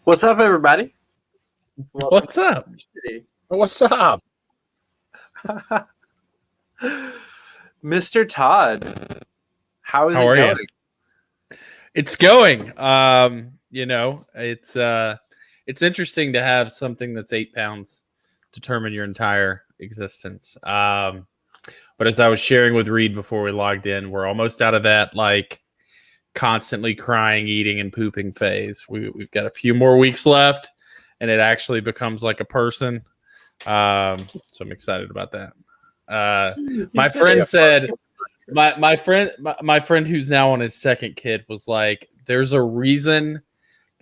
What's up, everybody? What's up? What's up? Mr. Todd, how is it How are going? you? It's going. It's interesting to have something that's 8 pounds determine your entire existence. But as I was sharing with Reed before we logged in, we're almost out of that like constantly crying, eating, and pooping phase. We've got a few more weeks left, and it actually becomes like a person. So I'm excited about that. My friend said, my friend who's now on his second kid was like, "There's a reason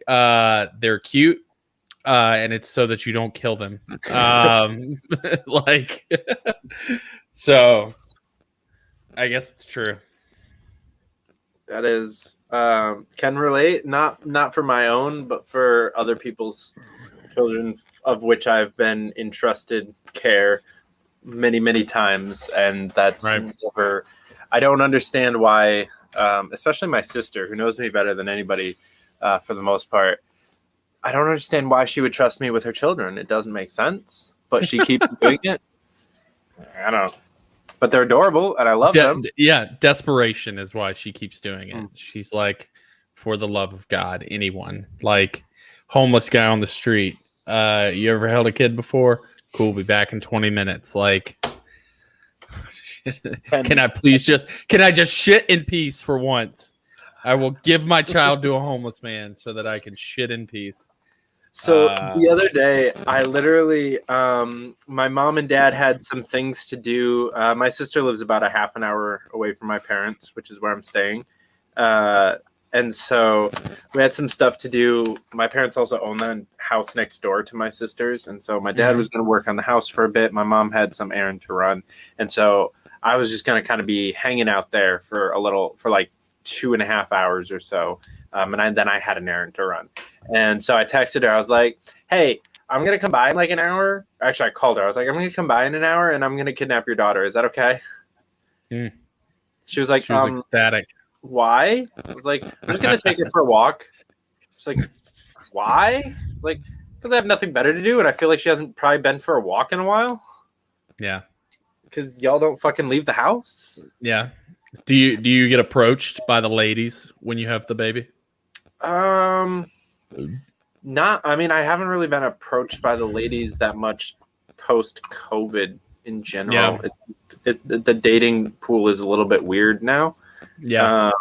they're cute, and it's so that you don't kill them." Like, so I guess it's true. That is can relate, not for my own, but for other people's children, of which I've been entrusted care many times, and that's Right. never. I don't understand why, especially my sister, who knows me better than anybody, for the most part. I don't understand why she would trust me with her children. It doesn't make sense, but she keeps doing it. I don't know. But they're adorable, and I love them. Yeah, desperation is why she keeps doing it. She's like, for the love of God, anyone. Like, homeless guy on the street. You ever held a kid before? Cool, be back in 20 minutes. Like, can I just shit in peace for once? I will give my child to a homeless man so that I can shit in peace. So the other day, I literally, my mom and dad had some things to do. My sister lives about a half an hour away from my parents, which is where I'm staying. And so we had some stuff to do. My parents also own the house next door to my sister's. And so my dad was going to work on the house for a bit. My mom had some errand to run. And so I was just going to kind of be hanging out there for like 2.5 hours or so. Then I had an errand to run. And so I texted her. I was like, hey, I'm going to come by in like an hour. Actually, I called her. I was like, I'm going to come by in an hour and I'm going to kidnap your daughter. Is that okay? She was like, she was ecstatic. Why? I was like, I'm just going to take her for a walk. She's like, why? Like, because I have nothing better to do. And I feel like she hasn't probably been for a walk in a while. Yeah. Because y'all don't fucking leave the house. Yeah. Do you get approached by the ladies when you have the baby? I haven't really been approached by the ladies that much post COVID in general. Yeah. It's the dating pool is a little bit weird now. Yeah.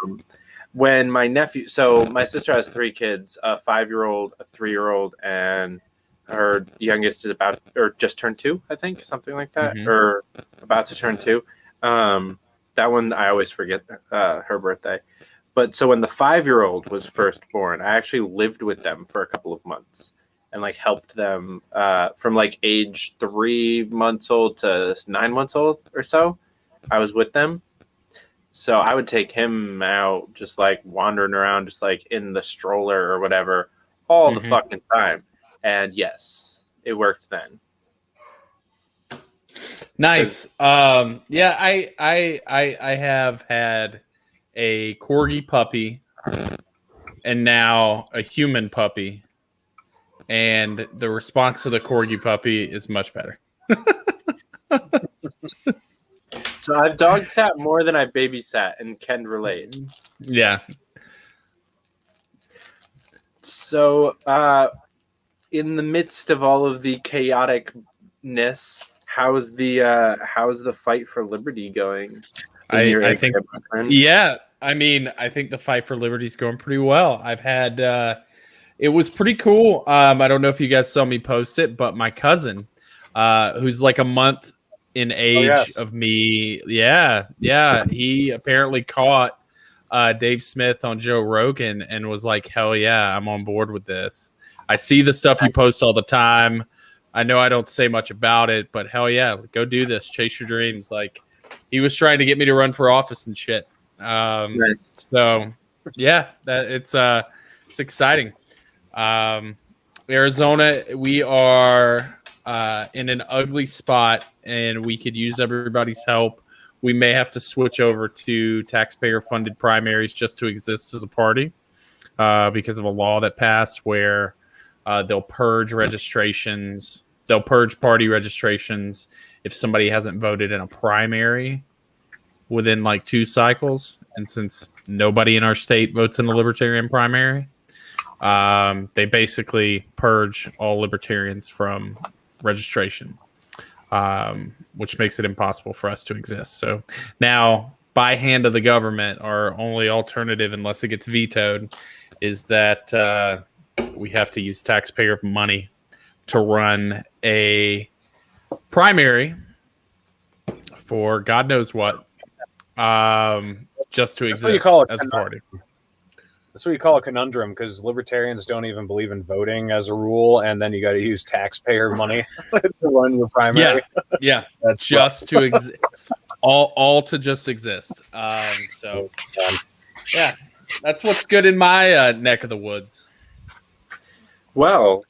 When my nephew, so my sister has 3 kids, a 5-year-old, a 3-year-old, and her youngest is about, or just turned 2, I think, something like that, or about to turn 2. That one, I always forget her birthday. But so when the 5-year-old was first born, I actually lived with them for a couple of months and like helped them from like age 3 months old to 9 months old or so. I was with them. So I would take him out just like wandering around, just like in the stroller or whatever, all the fucking time. And yes, it worked then. Nice. Yeah, I have had a corgi puppy and now a human puppy, and the response to the corgi puppy is much better. So I've dog sat more than I babysat and can relate. Yeah. So in the midst of all of the chaoticness, how's the fight for liberty going? I think I think the fight for liberty is going pretty well. I've had it was pretty cool. I don't know if you guys saw me post it, but my cousin, who's like a month in age of me, he apparently caught Dave Smith on Joe Rogan and was like, hell yeah, I'm on board with this. I see the stuff you post all the time. I know I don't say much about it, but hell yeah, go do this. Chase your dreams. Like, he was trying to get me to run for office and shit. So yeah, that it's exciting. Arizona, we are in an ugly spot and we could use everybody's help. We may have to switch over to taxpayer-funded primaries just to exist as a party because of a law that passed where They'll purge registrations. They'll purge party registrations if somebody hasn't voted in a primary within like 2 cycles. And since nobody in our state votes in a libertarian primary, they basically purge all libertarians from registration, which makes it impossible for us to exist. So now, by hand of the government, our only alternative, unless it gets vetoed, is that we have to use taxpayer money to run a primary for God knows what, just to exist as a party. That's what you call a conundrum, because libertarians don't even believe in voting as a rule, and then you got to use taxpayer money to run your primary. Yeah, that's just to exist. All to just exist. So, yeah, that's what's good in my neck of the woods. Well,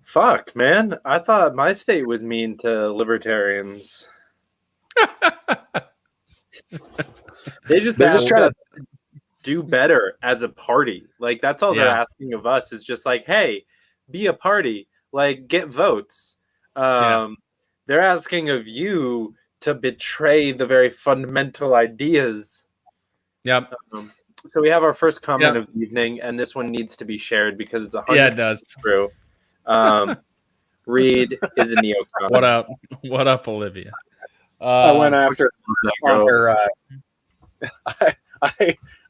fuck, man. I thought my state was mean to libertarians. They're just trying to do better as a party. Like, that's all they're asking of us, is just like, hey, be a party. Like, get votes. They're asking of you to betray the very fundamental ideas. Yep. So we have our first comment of the evening, and this one needs to be shared because it's 100% it does. True. Reed is a neocon. What up? What up, Olivia? I went after her.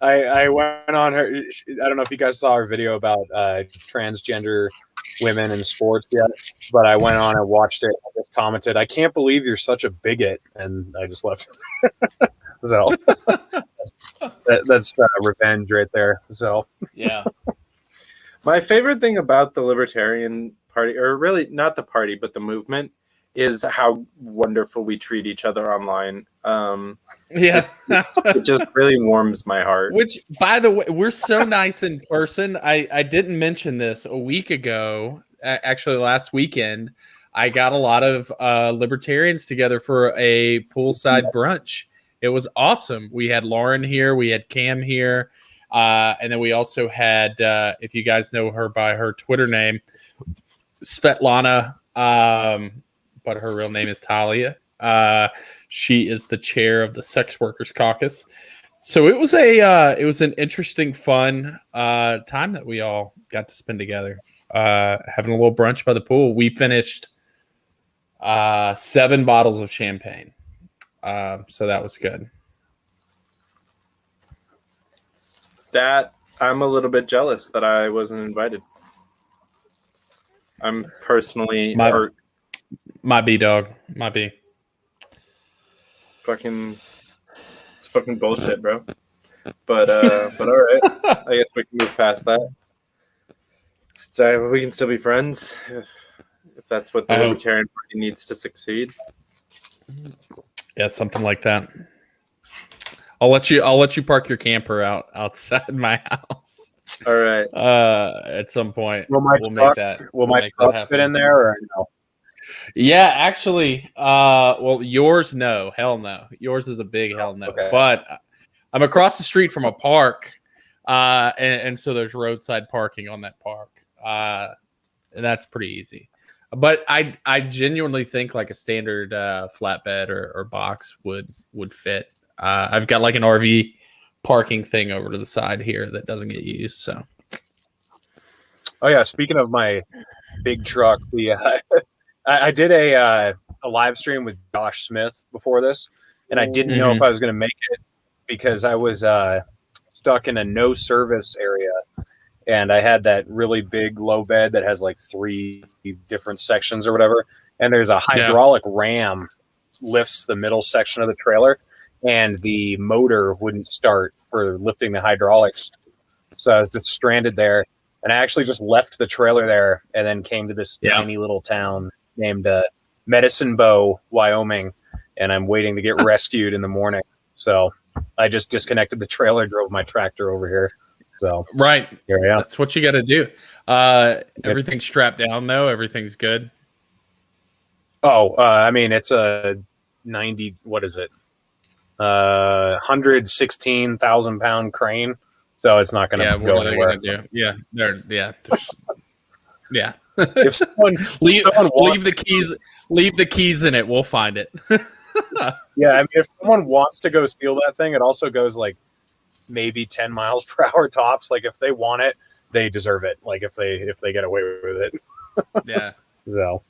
I went on her. I don't know if you guys saw her video about transgender women in sports yet, but I went on and watched it. I just commented, "I can't believe you're such a bigot," and I just left. So that's revenge right there. So yeah. My favorite thing about the Libertarian Party, or really not the party, but the movement, is how wonderful we treat each other online. It just really warms my heart. Which, by the way, we're so nice in person. I didn't mention this a week ago. Actually, last weekend, I got a lot of libertarians together for a poolside brunch. It was awesome. We had Lauren here. We had Cam here. And then we also had, if you guys know her by her Twitter name, Svetlana, but her real name is Talia. She is the chair of the Sex Workers Caucus. So it was an interesting, fun time that we all got to spend together, having a little brunch by the pool. We finished 7 bottles of champagne, so that was good. That I'm a little bit jealous that I wasn't invited. I'm personally hurt. Might be, dog. Might be. It's fucking bullshit, bro. But all right. I guess we can move past that. So we can still be friends if that's what the Libertarian Party needs to succeed. Yeah, something like that. I'll let you park your camper outside my house. All right. At some point, we'll make that. Will my truck fit in there or no? Yeah, actually, well, yours, no, hell no. Yours is a big hell no. Okay. But I'm across the street from a park, and so there's roadside parking on that park, and that's pretty easy. But I genuinely think like a standard flatbed or box would fit. I've got like an RV parking thing over to the side here that doesn't get used. So, oh yeah, speaking of my big truck, I did a live stream with Josh Smith before this, and I didn't know if I was going to make it because I was stuck in a no service area, and I had that really big low bed that has like 3 different sections or whatever, and there's a hydraulic ram lifts the middle section of the trailer, and the motor wouldn't start for lifting the hydraulics, so I was just stranded there. And I actually just left the trailer there and then came to this tiny little town named Medicine Bow, Wyoming, and I'm waiting to get rescued in the morning. So I just disconnected the trailer, drove my tractor over here. So right, here I am. That's what you got to do. Everything's strapped down though. Everything's good. Oh, I mean, it's a 90. What is it? 116,000 pound crane. so it's not going to go what are they anywhere. gonna do? Yeah, yeah. If someone leave the keys in it. We'll find it. Yeah, I mean, if someone wants to go steal that thing, it also goes like maybe 10 miles per hour tops. Like if they want it, they deserve it. Like if they get away with it. Yeah. So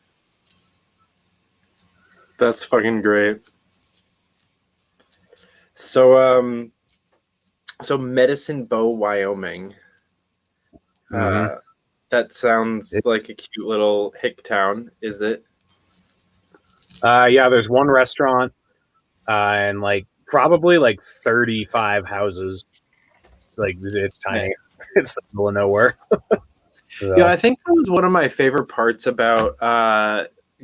that's fucking great. So so Medicine Bow, Wyoming. That sounds like a cute little hick town, is it? Yeah, there's one restaurant and like probably like 35 houses. Like it's tiny. Yeah. It's the middle of nowhere. So. Yeah, I think that was one of my favorite parts about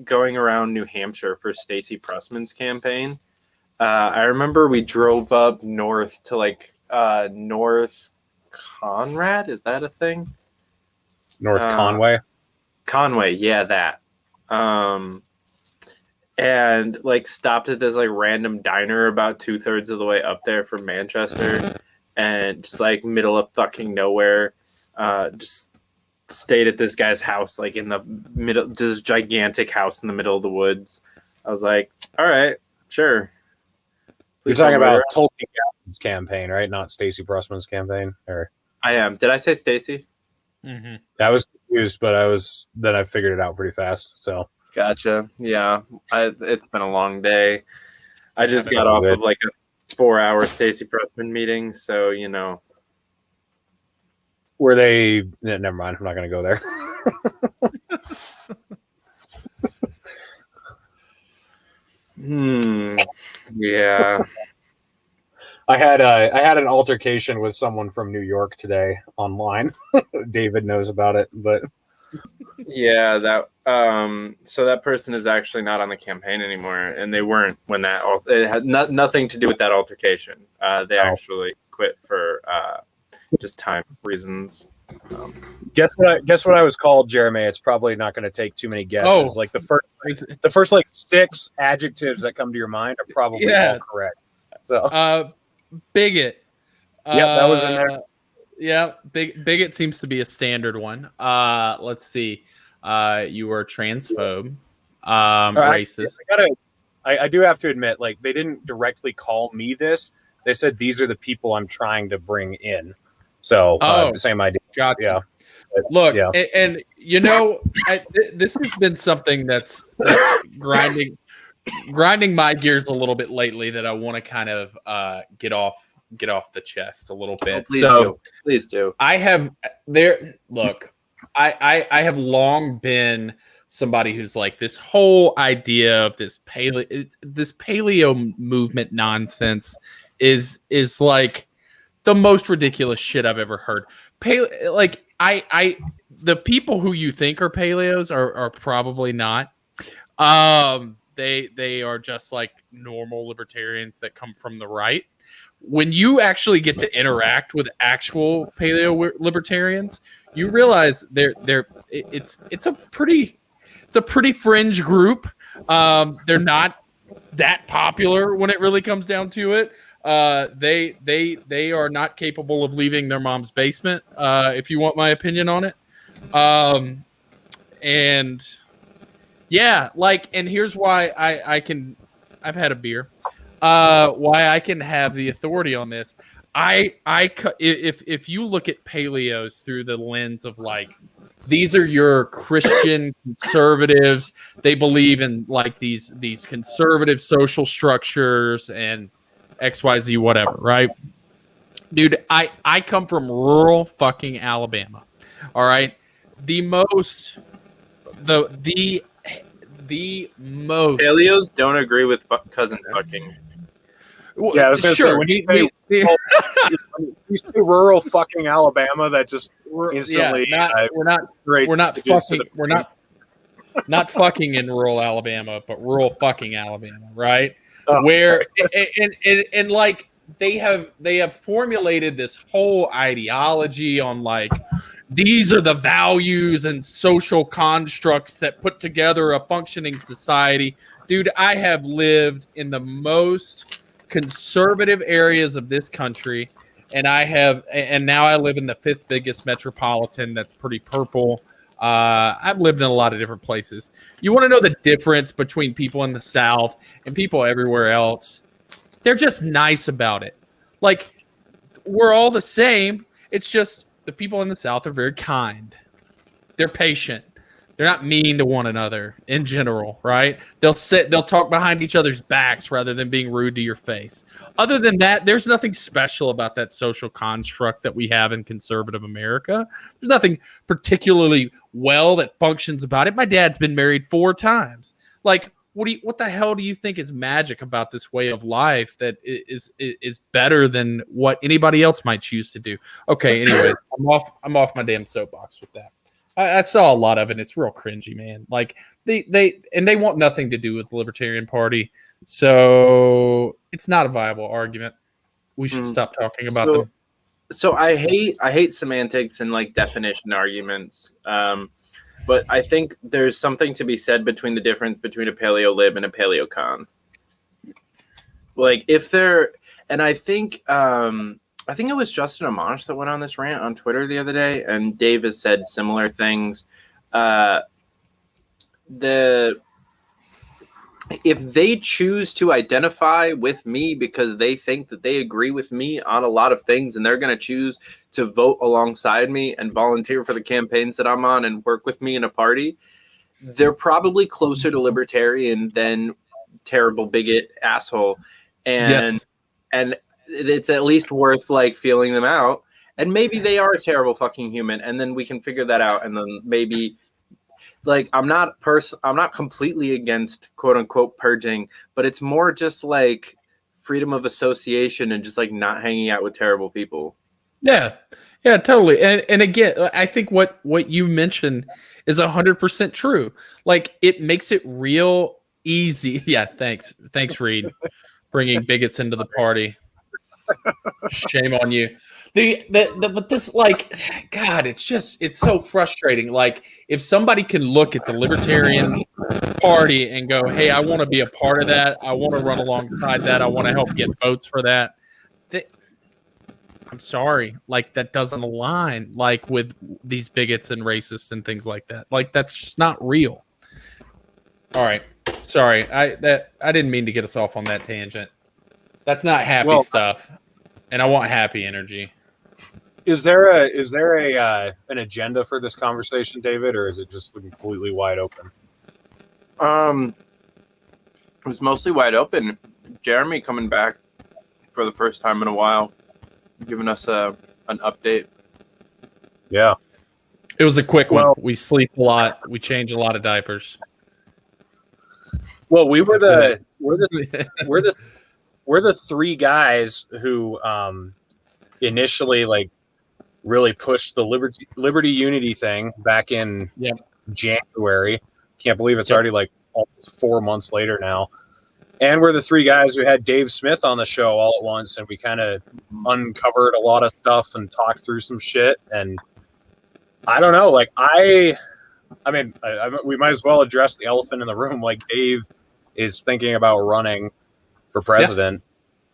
going around New Hampshire for Stacey Pressman's campaign. I remember we drove up north to like North Conrad. Is that a thing? North Conway. Conway, yeah, that. And like stopped at this like random diner about 2/3 of the way up there from Manchester, and just like middle of fucking nowhere, just stayed at this guy's house, like in the middle, this gigantic house in the middle of the woods. I was like, all right, sure. You're talking about Tulsi Gabbard's campaign, right? Not Stacey Pressman's campaign, or I am. Did I say Stacey? Mm-hmm. I was confused, but I figured it out pretty fast. So gotcha. Yeah, it's been a long day. I just got off of like a 4-hour Stacey Pressman meeting, so you know. Were they? Yeah, never mind. I'm not going to go there. Yeah. I had an altercation with someone from New York today online. David knows about it, but yeah, that so that person is actually not on the campaign anymore, and they weren't when that it had nothing to do with that altercation. They actually quit for just time reasons. Guess what I was called, Jeremy? It's probably not going to take too many guesses. Like the first like 6 adjectives that come to your mind are probably all correct. So bigot. Yep, that was in there. Yeah, bigot seems to be a standard one. Let's see. You were transphobe, racist. I do have to admit, like they didn't directly call me this. They said these are the people I'm trying to bring in. So same idea. Gotcha. Yeah. Look, and you know, this has been something that's grinding my gears a little bit lately that I want to kind of get off the chest a little bit. Please do. I have long been somebody who's like, this whole idea of this paleo movement nonsense is like the most ridiculous shit I've ever heard. The people who you think are paleos are probably not. They are just like normal libertarians that come from the right. When you actually get to interact with actual paleo libertarians, you realize it's a pretty fringe group. They're not that popular when it really comes down to it. They are not capable of leaving their mom's basement. If you want my opinion on it, and yeah, like, and here's why I've had a beer. Why I can have the authority on this. If you look at paleos through the lens of like, these are your Christian conservatives. They believe in like these conservative social structures and XYZ whatever, right? Dude, I come from rural fucking Alabama. All right. The most paleos don't agree with cousin fucking. Yeah, I was going to say, when you say rural fucking Alabama, that just instantly we're not fucking in rural Alabama, but rural fucking Alabama, right? Where and like they have formulated this whole ideology on like, these are the values and social constructs that put together a functioning society. Dude, I have lived in the most conservative areas of this country, and now I live in the 5th biggest metropolitan. That's pretty purple. I've lived in a lot of different places. You want to know the difference between people in the South and people everywhere else? They're just nice about it. Like, we're all the same. It's just the people in the South are very kind. They're patient. They're not mean to one another in general, right? They'll talk behind each other's backs rather than being rude to your face. Other than that, there's nothing special about that social construct that we have in conservative America. There's nothing particularly well that functions about it. My dad's been married 4 times. Like, what the hell do you think is magic about this way of life that is better than what anybody else might choose to do? Okay, anyways, I'm off my damn soapbox with that. I saw a lot of it. And it's real cringy, man. Like they want nothing to do with the Libertarian Party, so it's not a viable argument. We should stop talking about them. So I hate semantics and like definition arguments, but I think there's something to be said between the difference between a paleo-lib and a paleo-con. Like if they're, and I think it was Justin Amash that went on this rant on Twitter the other day, and Dave has said similar things. If they choose to identify with me because they think that they agree with me on a lot of things, and they're going to choose to vote alongside me and volunteer for the campaigns that I'm on and work with me in a party, they're probably closer to libertarian than terrible bigot asshole. And it's at least worth like feeling them out, and maybe they are a terrible fucking human, and then we can figure that out, and then maybe like I'm not completely against quote unquote purging, but it's more just like freedom of association and just like not hanging out with terrible people. Yeah, totally. And again, I think what you mentioned is 100% true. Like it makes it real easy. Yeah, thanks, Reed, bringing bigots into the party. Shame on you. But this, like, God, it's so frustrating. Like, if somebody can look at the Libertarian Party and go, hey, I want to be a part of that. I want to run alongside that. I want to help get votes for that. I'm sorry. Like, that doesn't align, like, with these bigots and racists and things like that. Like, that's just not real. All right. Sorry. I didn't mean to get us off on that tangent. That's not happy stuff, and I want happy energy. Is there an agenda for this conversation, David, or is it just completely wide open? It was mostly wide open. Jeremy coming back for the first time in a while, giving us an update. Yeah, it was a quick one. We sleep a lot. We change a lot of diapers. Well, we're the 3 guys who initially like really pushed the liberty unity thing back in January. Can't believe it's already like almost 4 months later now. And we're the 3 guys who had Dave Smith on the show all at once, and we kind of uncovered a lot of stuff and talked through some shit. And I don't know, like I mean, we might as well address the elephant in the room. Like Dave is thinking about running for president.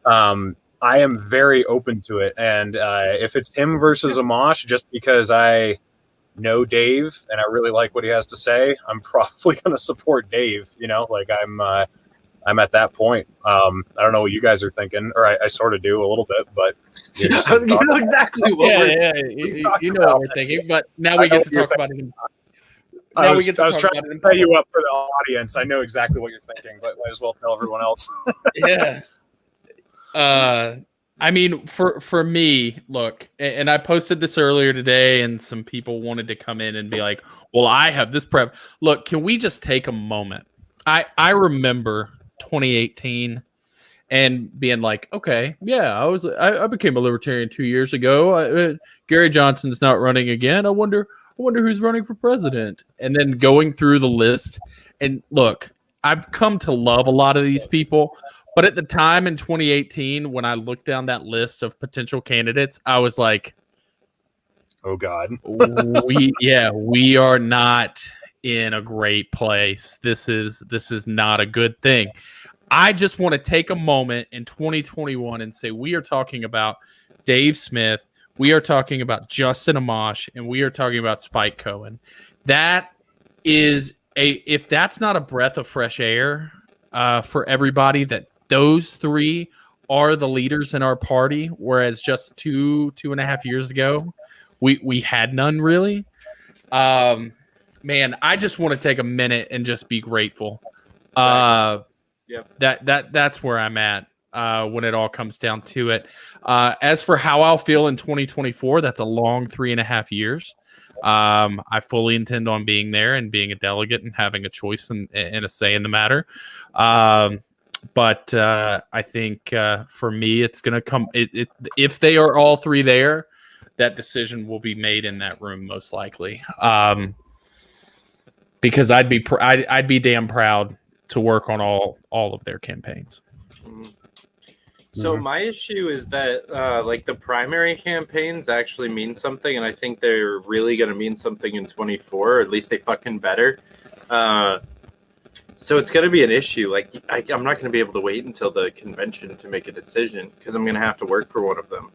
I am very open to it, and if it's him versus Amash, just because I know Dave and I really like what he has to say, I'm probably going to support Dave. You know, like I'm at that point. I don't know what you guys are thinking, or I sort of do a little bit, but you know exactly what you know what we're thinking. But now we get to talk about him. I was trying to set you up for the audience. I know exactly what you're thinking, but might as well tell everyone else. Yeah. I mean, for me, look, and I posted this earlier today, and some people wanted to come in and be like, well, I have this prep. Look, can we just take a moment? I remember 2018 and being like, okay, yeah, I became a libertarian 2 years ago. Gary Johnson's not running again. I wonder who's running for president. And then going through the list, and look, I've come to love a lot of these people. But at the time in 2018, when I looked down that list of potential candidates, I was like, oh God, we are not in a great place. This is not a good thing. I just want to take a moment in 2021 and say we are talking about Dave Smith, we are talking about Justin Amash, and we are talking about Spike Cohen. That is if that's not a breath of fresh air for everybody, that those three are the leaders in our party, whereas just 2.5 years ago, we had none really. Man, I just want to take a minute and just be grateful. That's where I'm at when it all comes down to it. As for how I'll feel in 2024, that's a long 3.5 years. I fully intend on being there and being a delegate and having a choice and a say in the matter. But I think for me, it's going to come. If they are all three there, that decision will be made in that room most likely. Because I'd be damn proud to work on all of their campaigns. So my issue is that like the primary campaigns actually mean something, and I think they're really going to mean something in 24, or at least they fucking better. So it's going to be an issue. Like I'm not going to be able to wait until the convention to make a decision, because I'm going to have to work for one of them.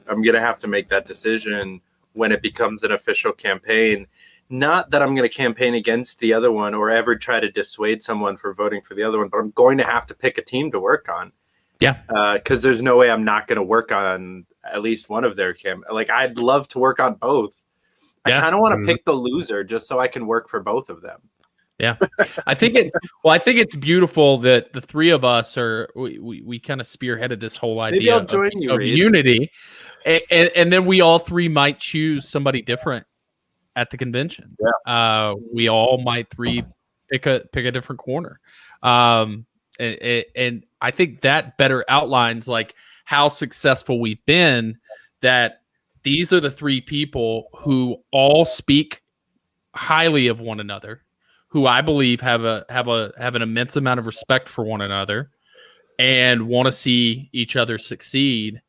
I'm going to have to make that decision when it becomes an official campaign. Not that I'm going to campaign against the other one or ever try to dissuade someone for voting for the other one, but I'm going to have to pick a team to work on. Yeah. Because there's no way I'm not going to work on at least one of their Like, I'd love to work on both. I kind of want to pick the loser just so I can work for both of them. Yeah. I think it's beautiful that the three of us we kind of spearheaded this whole idea of unity. And then we all three might choose somebody different at the convention. Yeah. We all might pick a different corner. And I think that better outlines like how successful we've been, that these are the three people who all speak highly of one another, who I believe have an immense amount of respect for one another and want to see each other succeed.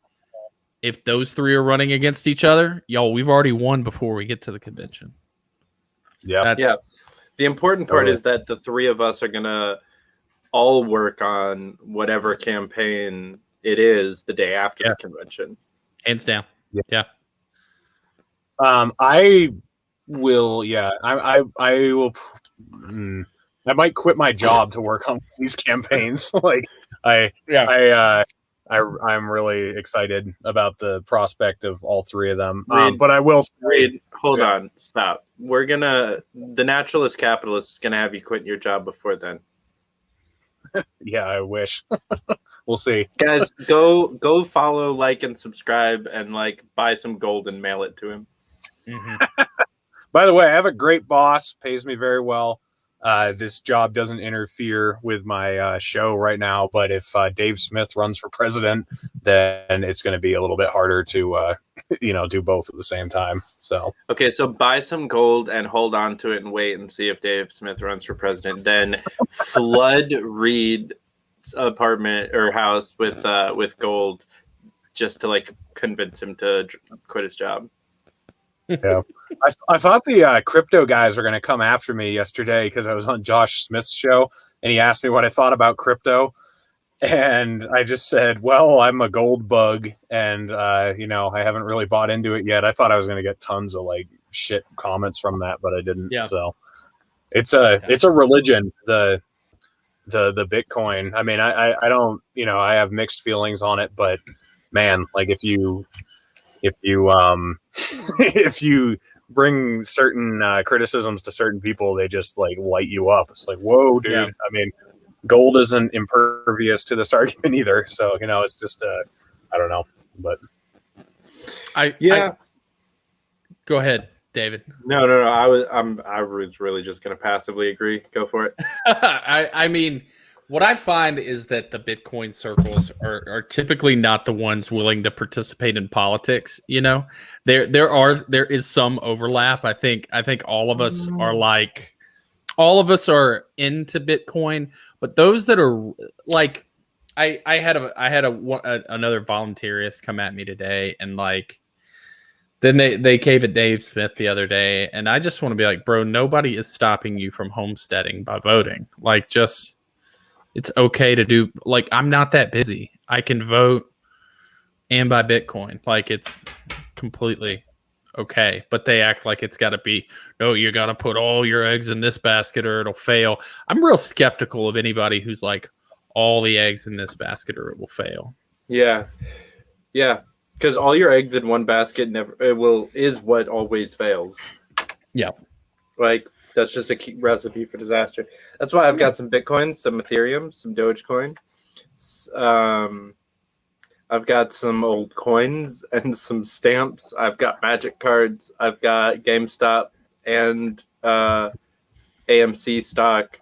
If those three are running against each other, y'all, we've already won before we get to the convention. Yeah. The important part is that the three of us are going to all work on whatever campaign it is the day after the convention. Hands down. Yeah. I will. Yeah. I will. I might quit my job to work on these campaigns. I'm really excited about the prospect of all three of them. But I will say, hold on, stop. The Naturalist Capitalist is gonna have you quit your job before then. Yeah, I wish. We'll see. Guys, go follow, like, and subscribe, and like buy some gold and mail it to him. Mm-hmm. By the way, I have a great boss, pays me very well. This job doesn't interfere with my show right now, but if Dave Smith runs for president, then it's going to be a little bit harder to do both at the same time. So okay, so buy some gold and hold on to it and wait and see if Dave Smith runs for president. Then flood Reed's apartment or house with gold just to like convince him to quit his job. Yeah, I thought the crypto guys were going to come after me yesterday because I was on Josh Smith's show and he asked me what I thought about crypto, and I just said, "Well, I'm a gold bug, and I haven't really bought into it yet." I thought I was going to get tons of like shit comments from that, but I didn't. Yeah. So it's a religion, the Bitcoin. I mean, I don't I have mixed feelings on it, but man, like if you if you bring certain criticisms to certain people, they just like light you up. It's like, whoa, dude. Yeah. I mean, gold isn't impervious to this argument either. So, it's just, I don't know, but go ahead, David. No. I was really just going to passively agree. Go for it. I mean, what I find is that the Bitcoin circles are typically not the ones willing to participate in politics. There is some overlap. I think all of us are into Bitcoin, but those that are like, I had another volunteerist come at me today, and like, then they cave at Dave Smith the other day, and I just want to be like, bro, nobody is stopping you from homesteading by voting. Like, just. It's okay to do, like, I'm not that busy. I can vote and buy Bitcoin. Like, it's completely okay. But they act like it's got to be, no, you got to put all your eggs in this basket or it'll fail. I'm real skeptical of anybody who's like, all the eggs in this basket or it will fail. Yeah. Yeah. Because all your eggs in one basket is what always fails. Yeah. Like, that's just a key recipe for disaster. That's why I've got some Bitcoin, some Ethereum, some Dogecoin. I've got some old coins and some stamps. I've got magic cards. I've got GameStop and AMC stock.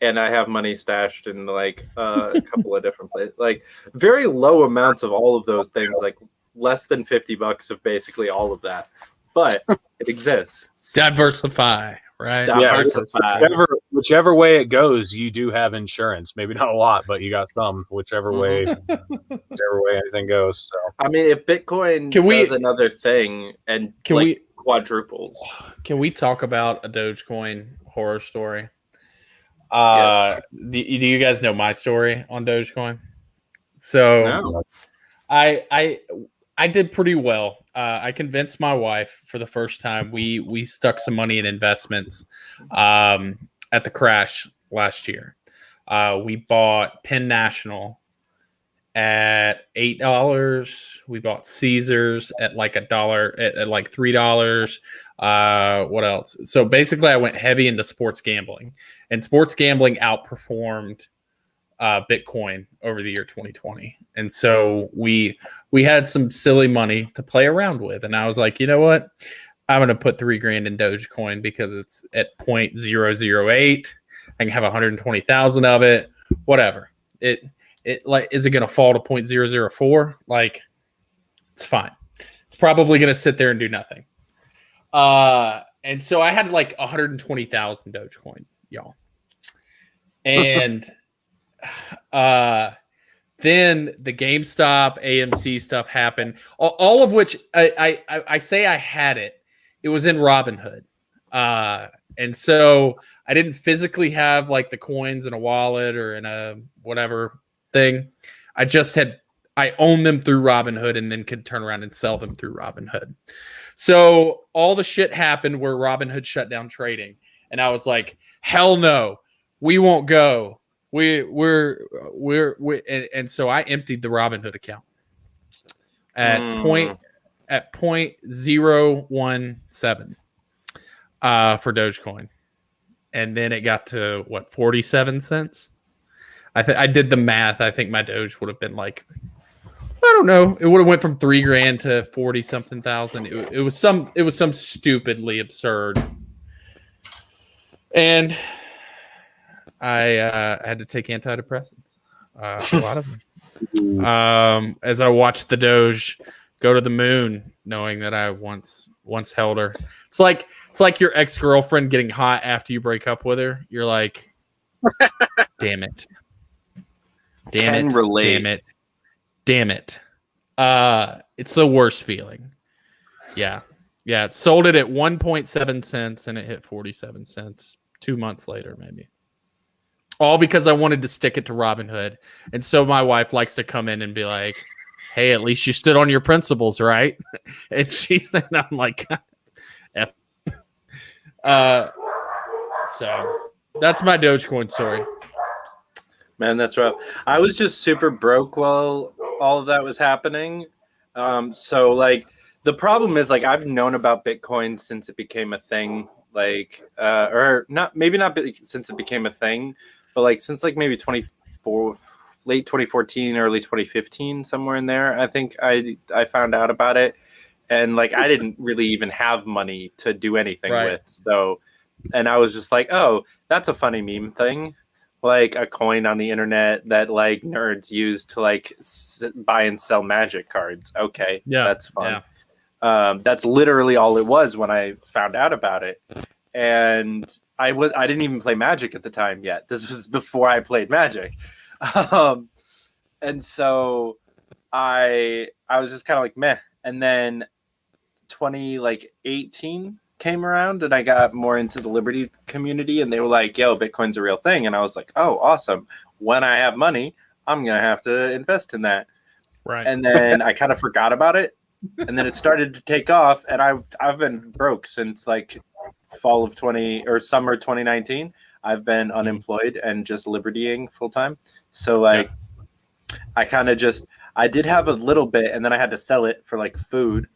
And I have money stashed in like a couple of different places. Like very low amounts of all of those things, like less than $50 of basically all of that. But it exists. Diversify, right? Diversify. Whichever way it goes, you do have insurance. Maybe not a lot, but you got some. Whichever way anything goes. So I mean, if Bitcoin does another thing and quadruples, can we talk about a Dogecoin horror story? Yes. Do you guys know my story on Dogecoin? So no. I did pretty well. I convinced my wife for the first time. We stuck some money in investments at the crash last year. We bought Penn National at $8. We bought Caesars at like $1 at like $3. What else? So basically, I went heavy into sports gambling, and sports gambling outperformed Bitcoin over the year 2020. And so we had some silly money to play around with, and I was like, you know what? I'm going to put $3,000 in Dogecoin because it's at 0.008. I can have 120,000 of it. Whatever. It like, is it going to fall to 0.004? Like, it's fine. It's probably going to sit there and do nothing. And so I had like 120,000 Dogecoin, y'all. And then the GameStop, AMC stuff happened. All of which I say I had it. It was in Robinhood. And so I didn't physically have like the coins in a wallet or in a whatever thing. I owned them through Robinhood and then could turn around and sell them through Robinhood. So all the shit happened where Robinhood shut down trading. And I was like, hell no, we won't go. And so I emptied the Robinhood account at 0.017 for Dogecoin. And then it got to 47 cents. I did the math. I think my Doge would have been like, I don't know. It would have went from $3,000 to 40 something thousand. It was some stupidly absurd. And I had to take antidepressants, a lot of them, as I watched the Doge go to the moon, knowing that I once held her. It's like your ex-girlfriend getting hot after you break up with her. You're like, damn it. Damn it. It's the worst feeling. Yeah. It sold it at 1.7 cents and it hit 47 cents 2 months later, maybe. All because I wanted to stick it to Robinhood. And so my wife likes to come in and be like, hey, at least you stood on your principles, right? And I'm like, F. So that's my Dogecoin story. Man, that's rough. I was just super broke while all of that was happening. So like the problem is like I've known about Bitcoin since it became a thing, like or not since it became a thing, but like since like maybe late 2014, early 2015, somewhere in there. I think I found out about it, and like I didn't really even have money to do anything with. So, and I was just like, oh, that's a funny meme thing. Like a coin on the internet that like nerds use to like buy and sell magic cards. Okay, yeah, that's fun. Yeah. That's literally all it was when I found out about it, and I didn't even play Magic at the time yet. This was before I played Magic, and so I was just kind of like meh. And then 2018 came around and I got more into the Liberty community and they were like, yo, Bitcoin's a real thing. And I was like, oh, awesome. when I have money, I'm gonna have to invest in that. Right. And then I kind of forgot about it, and then it started to take off, and I've been broke since like fall of 20 or summer 2019. I've been unemployed and just libertying full time. So like I kind of just I did have a little bit, and then I had to sell it for like food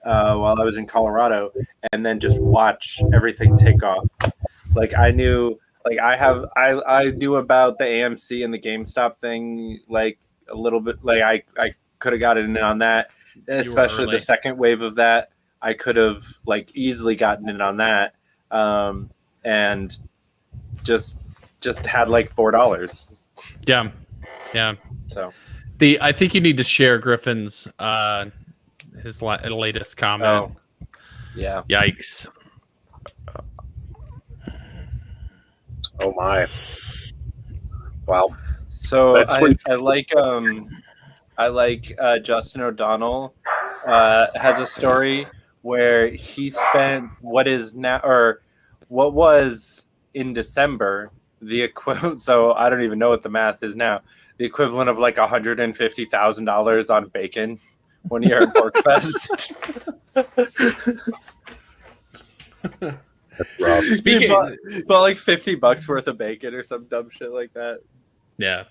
while I was in Colorado, and then just watch everything take off. Like I knew, like I knew about the AMC and the GameStop thing like a little bit. Like I could have gotten in on that, especially the second wave of that. I could have like easily gotten in on that, and just had like $4. Yeah. So I think you need to share Griffin's his latest comment. Oh, yeah. Yikes. Oh my. Wow. So I like Justin O'Donnell has a story where he spent what was in December the equivalent. So I don't even know what the math is now. The equivalent of like $150,000 on bacon 1 year at Porkfest. Speaking, but like $50 worth of bacon or some dumb shit like that. Yeah.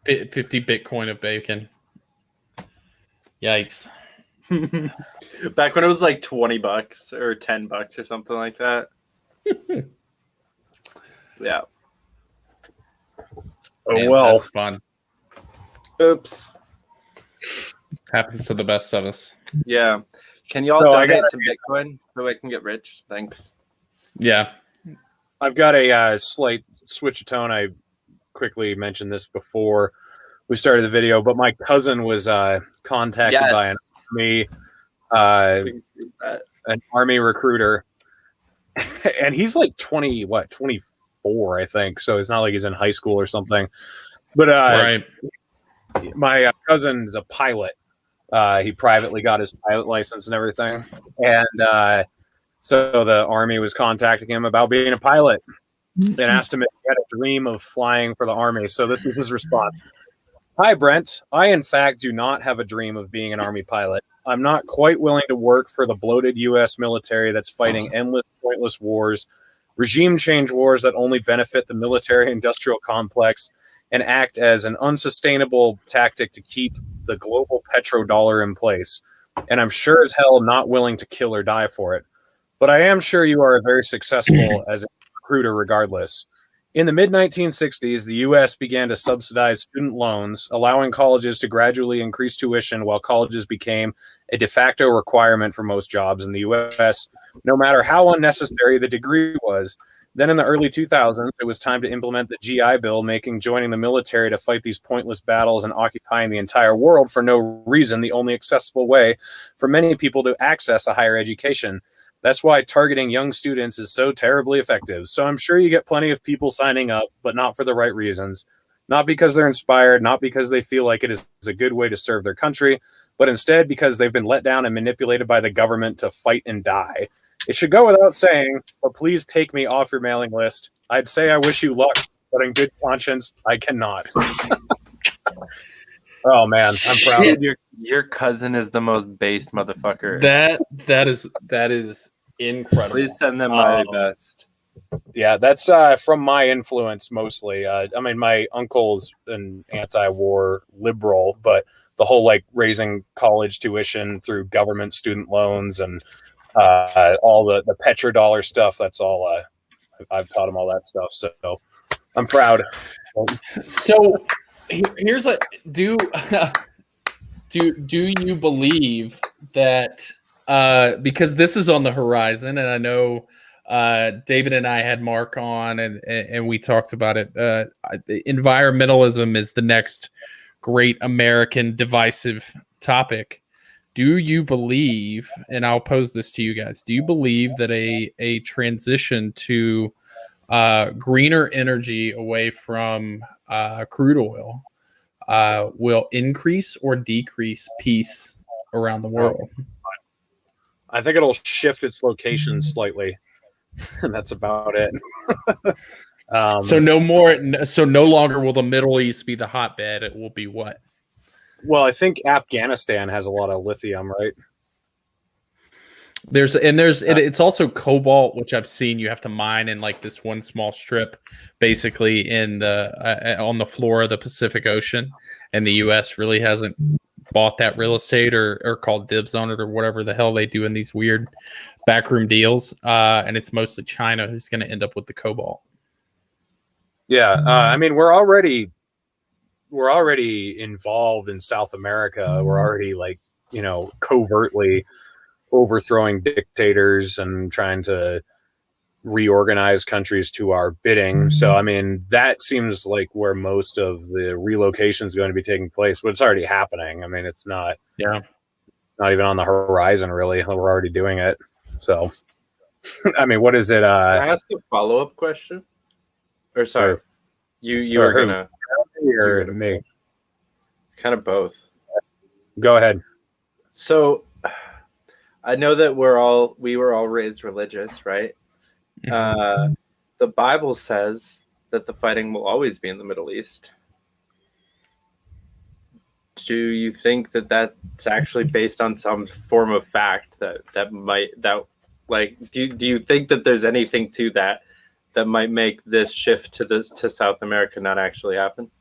50 Bitcoin of bacon. Yikes. Back when it was like $20 or $10 or something like that. Yeah. Oh, man, well. That's fun. Oops. Happens to the best of us. Yeah. Can y'all donate some Bitcoin so I can get rich? Thanks. Yeah. I've got a slight switch of tone. I quickly mentioned this before we started the video, but my cousin was contacted by an army recruiter, and he's like 24, I think. So it's not like he's in high school or something. But right. My cousin's a pilot. He privately got his pilot license and everything, and so the army was contacting him about being a pilot and asked him if he had a dream of flying for the army. So this is his response. Hi, Brent. I, in fact, do not have a dream of being an army pilot. I'm not quite willing to work for the bloated U.S. military that's fighting endless, pointless wars, regime change wars that only benefit the military-industrial complex and act as an unsustainable tactic to keep the global petrodollar in place. And I'm sure as hell not willing to kill or die for it. But I am sure you are very successful as a recruiter regardless. In the mid-1960s, the U.S. began to subsidize student loans, allowing colleges to gradually increase tuition while colleges became a de facto requirement for most jobs in the U.S., no matter how unnecessary the degree was. Then in the early 2000s, it was time to implement the GI Bill, making joining the military to fight these pointless battles and occupying the entire world for no reason the only accessible way for many people to access a higher education. That's why targeting young students is so terribly effective. So I'm sure you get plenty of people signing up, but not for the right reasons. Not because they're inspired, not because they feel like it is a good way to serve their country, but instead because they've been let down and manipulated by the government to fight and die. It should go without saying, but please take me off your mailing list. I'd say I wish you luck, but in good conscience, I cannot. Oh man, I'm proud. Your cousin is the most based motherfucker. That is incredible. Please send them my best. Yeah, that's from my influence mostly. I mean, my uncle's an anti-war liberal, but the whole like raising college tuition through government student loans and all the petrodollar stuff, that's all I've taught him all that stuff. So I'm proud. So here's a do you believe that because this is on the horizon, and I know David and I had Mark on and we talked about it. Environmentalism is the next great American divisive topic. Do you believe, and I'll pose this to you guys, do you believe that a transition to greener energy away from crude oil will increase or decrease peace around the world? I think it'll shift its location slightly. And that's about it. So no more. So no longer will the Middle East be the hotbed. It will be what? Well, I think Afghanistan has a lot of lithium, right? It's also cobalt, which I've seen you have to mine in like this one small strip, basically in the on the floor of the Pacific Ocean, and the U.S. really hasn't bought that real estate or called dibs on it or whatever the hell they do in these weird backroom deals. And it's mostly China who's going to end up with the cobalt. Yeah, I mean we're already involved in South America. We're already like covertly overthrowing dictators and trying to reorganize countries to our bidding. So I mean that seems like where most of the relocation is going to be taking place, but it's already happening. I mean it's not even on the horizon really. We're already doing it. So I mean what is it? Can I ask a follow-up question? Or sorry, you were gonna or me? Kind of both. Go ahead. So I know that we were all raised religious, right? Mm-hmm. The Bible says that the fighting will always be in the Middle East. Do you think that that's actually based on some form of fact do you think that there's anything to that might make this shift to South America not actually happen?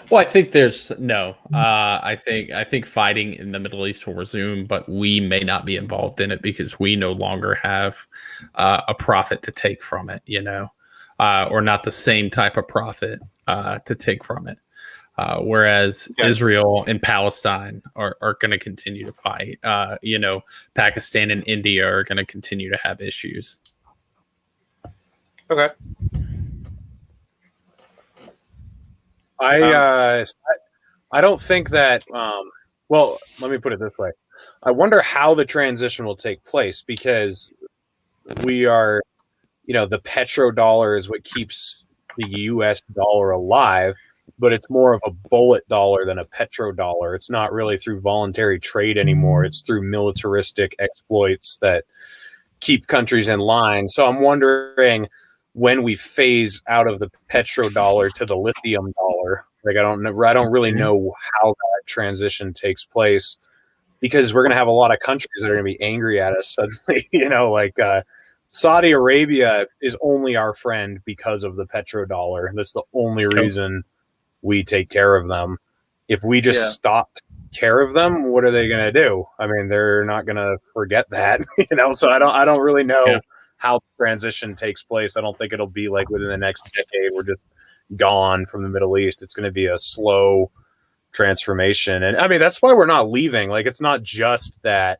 Well, I think there's no. I think fighting in the Middle East will resume, but we may not be involved in it because we no longer have a profit to take from it, or not the same type of profit to take from it. Whereas Israel and Palestine are going to continue to fight. Pakistan and India are going to continue to have issues. Okay. I don't think that. Well, let me put it this way. I wonder how the transition will take place because we are, the petrodollar is what keeps the U.S. dollar alive, but it's more of a bullet dollar than a petrodollar. It's not really through voluntary trade anymore. It's through militaristic exploits that keep countries in line. So I'm wondering when we phase out of the petrodollar to the lithium dollar. Like I don't really know how that transition takes place because we're going to have a lot of countries that are going to be angry at us suddenly. Saudi Arabia is only our friend because of the petrodollar. That's the only reason we take care of them. If we just stopped care of them, what are they going to do? I mean, they're not going to forget that, So I don't really know how the transition takes place. I don't think it'll be like within the next decade. We're just gone from the Middle East. It's going to be a slow transformation, and I mean that's why we're not leaving. Like it's not just that,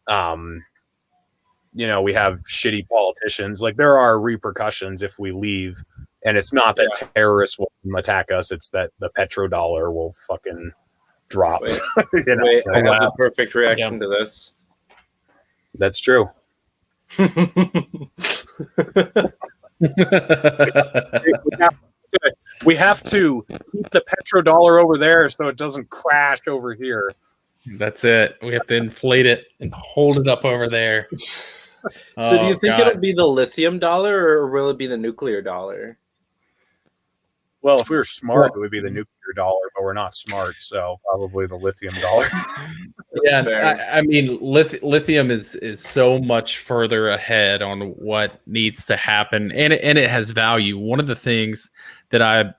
we have shitty politicians. Like there are repercussions if we leave. And it's not that terrorists will attack us; it's that the petrodollar will fucking drop. Wait, I have the perfect reaction to this. That's true. We have to keep the petrodollar over there so it doesn't crash over here. That's it. We have to inflate it and hold it up over there. So do you think it'll be the lithium dollar or will it be the nuclear dollar? Well, if we were smart, it would be the nuclear dollar, but we're not smart, so probably the lithium dollar. I mean, lithium is so much further ahead on what needs to happen, and it has value. One of the things that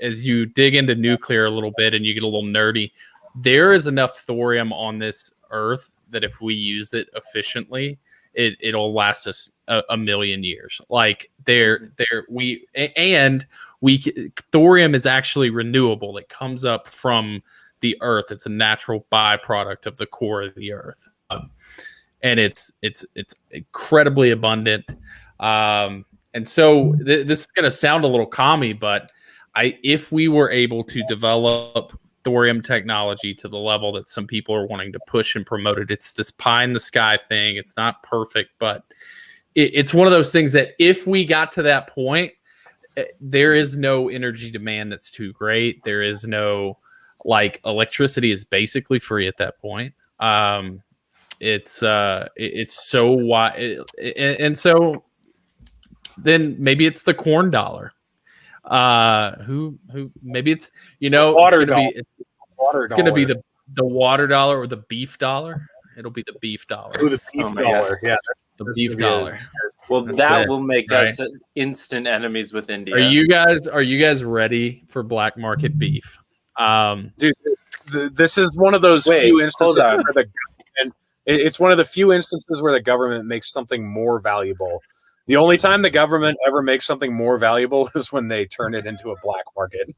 as you dig into nuclear a little bit and you get a little nerdy, there is enough thorium on this earth that if we use it efficiently, it'll last us a million years. Like thorium is actually renewable. It comes up from the earth. It's a natural byproduct of the core of the earth, and it's incredibly abundant. And so this is going to sound a little commie, but if we were able to develop thorium technology to the level that some people are wanting to push and promote it, it's this pie in the sky thing. It's not perfect, but it's one of those things that if we got to that point, there is no energy demand that's too great. There is no, electricity is basically free at that point. It's so wide, and so then maybe it's the corn dollar. Who maybe it's Water it's gonna dollar. be Water gonna be dollar. the water dollar or the beef dollar. It'll be the beef dollar. Ooh, the beef Oh my dollar. Yeah, The that's beef gonna be a- dollar. Well, That's that it, will make right? us instant enemies with India. Are you guys ready for black market beef? Dude, this is one of those few instances hold on. where the government, it's one of the few instances where the government makes something more valuable. The only time the government ever makes something more valuable is when they turn it into a black market.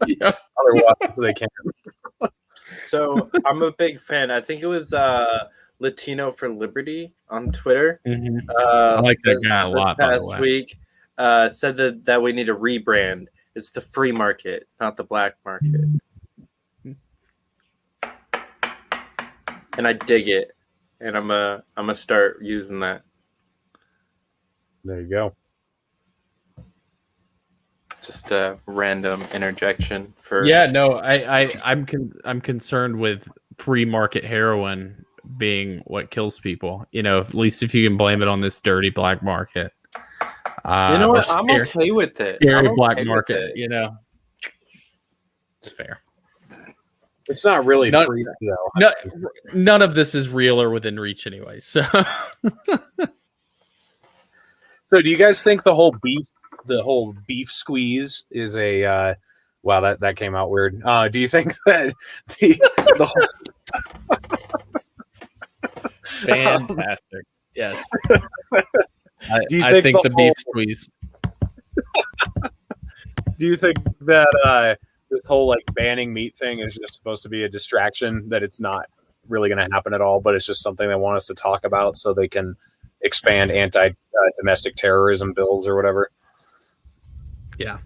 Yeah. Otherwise, they can't. So I'm a big fan. I think it was Latino for Liberty on Twitter. I like that guy a lot, by the This past way. week said that we need a rebrand. It's the free market, not the black market. And I dig it. And I'm gonna start using that. There you go. Just a random interjection for I'm concerned with free market heroin being what kills people. At least if you can blame it on this dirty black market. You know what? I'm okay with it. Scary I'm black okay with market. it. It's fair. It's not really free though. None of this is real or within reach anyway. So, So do you guys think the whole beef squeeze is a wow, that came out weird. Do you think that the whole fantastic. Yes. Do you I think the the beef squeeze. Do you think that this whole like banning meat thing is just supposed to be a distraction, that it's not really going to happen at all, but it's just something they want us to talk about so they can expand anti-domestic terrorism bills or whatever? Yeah,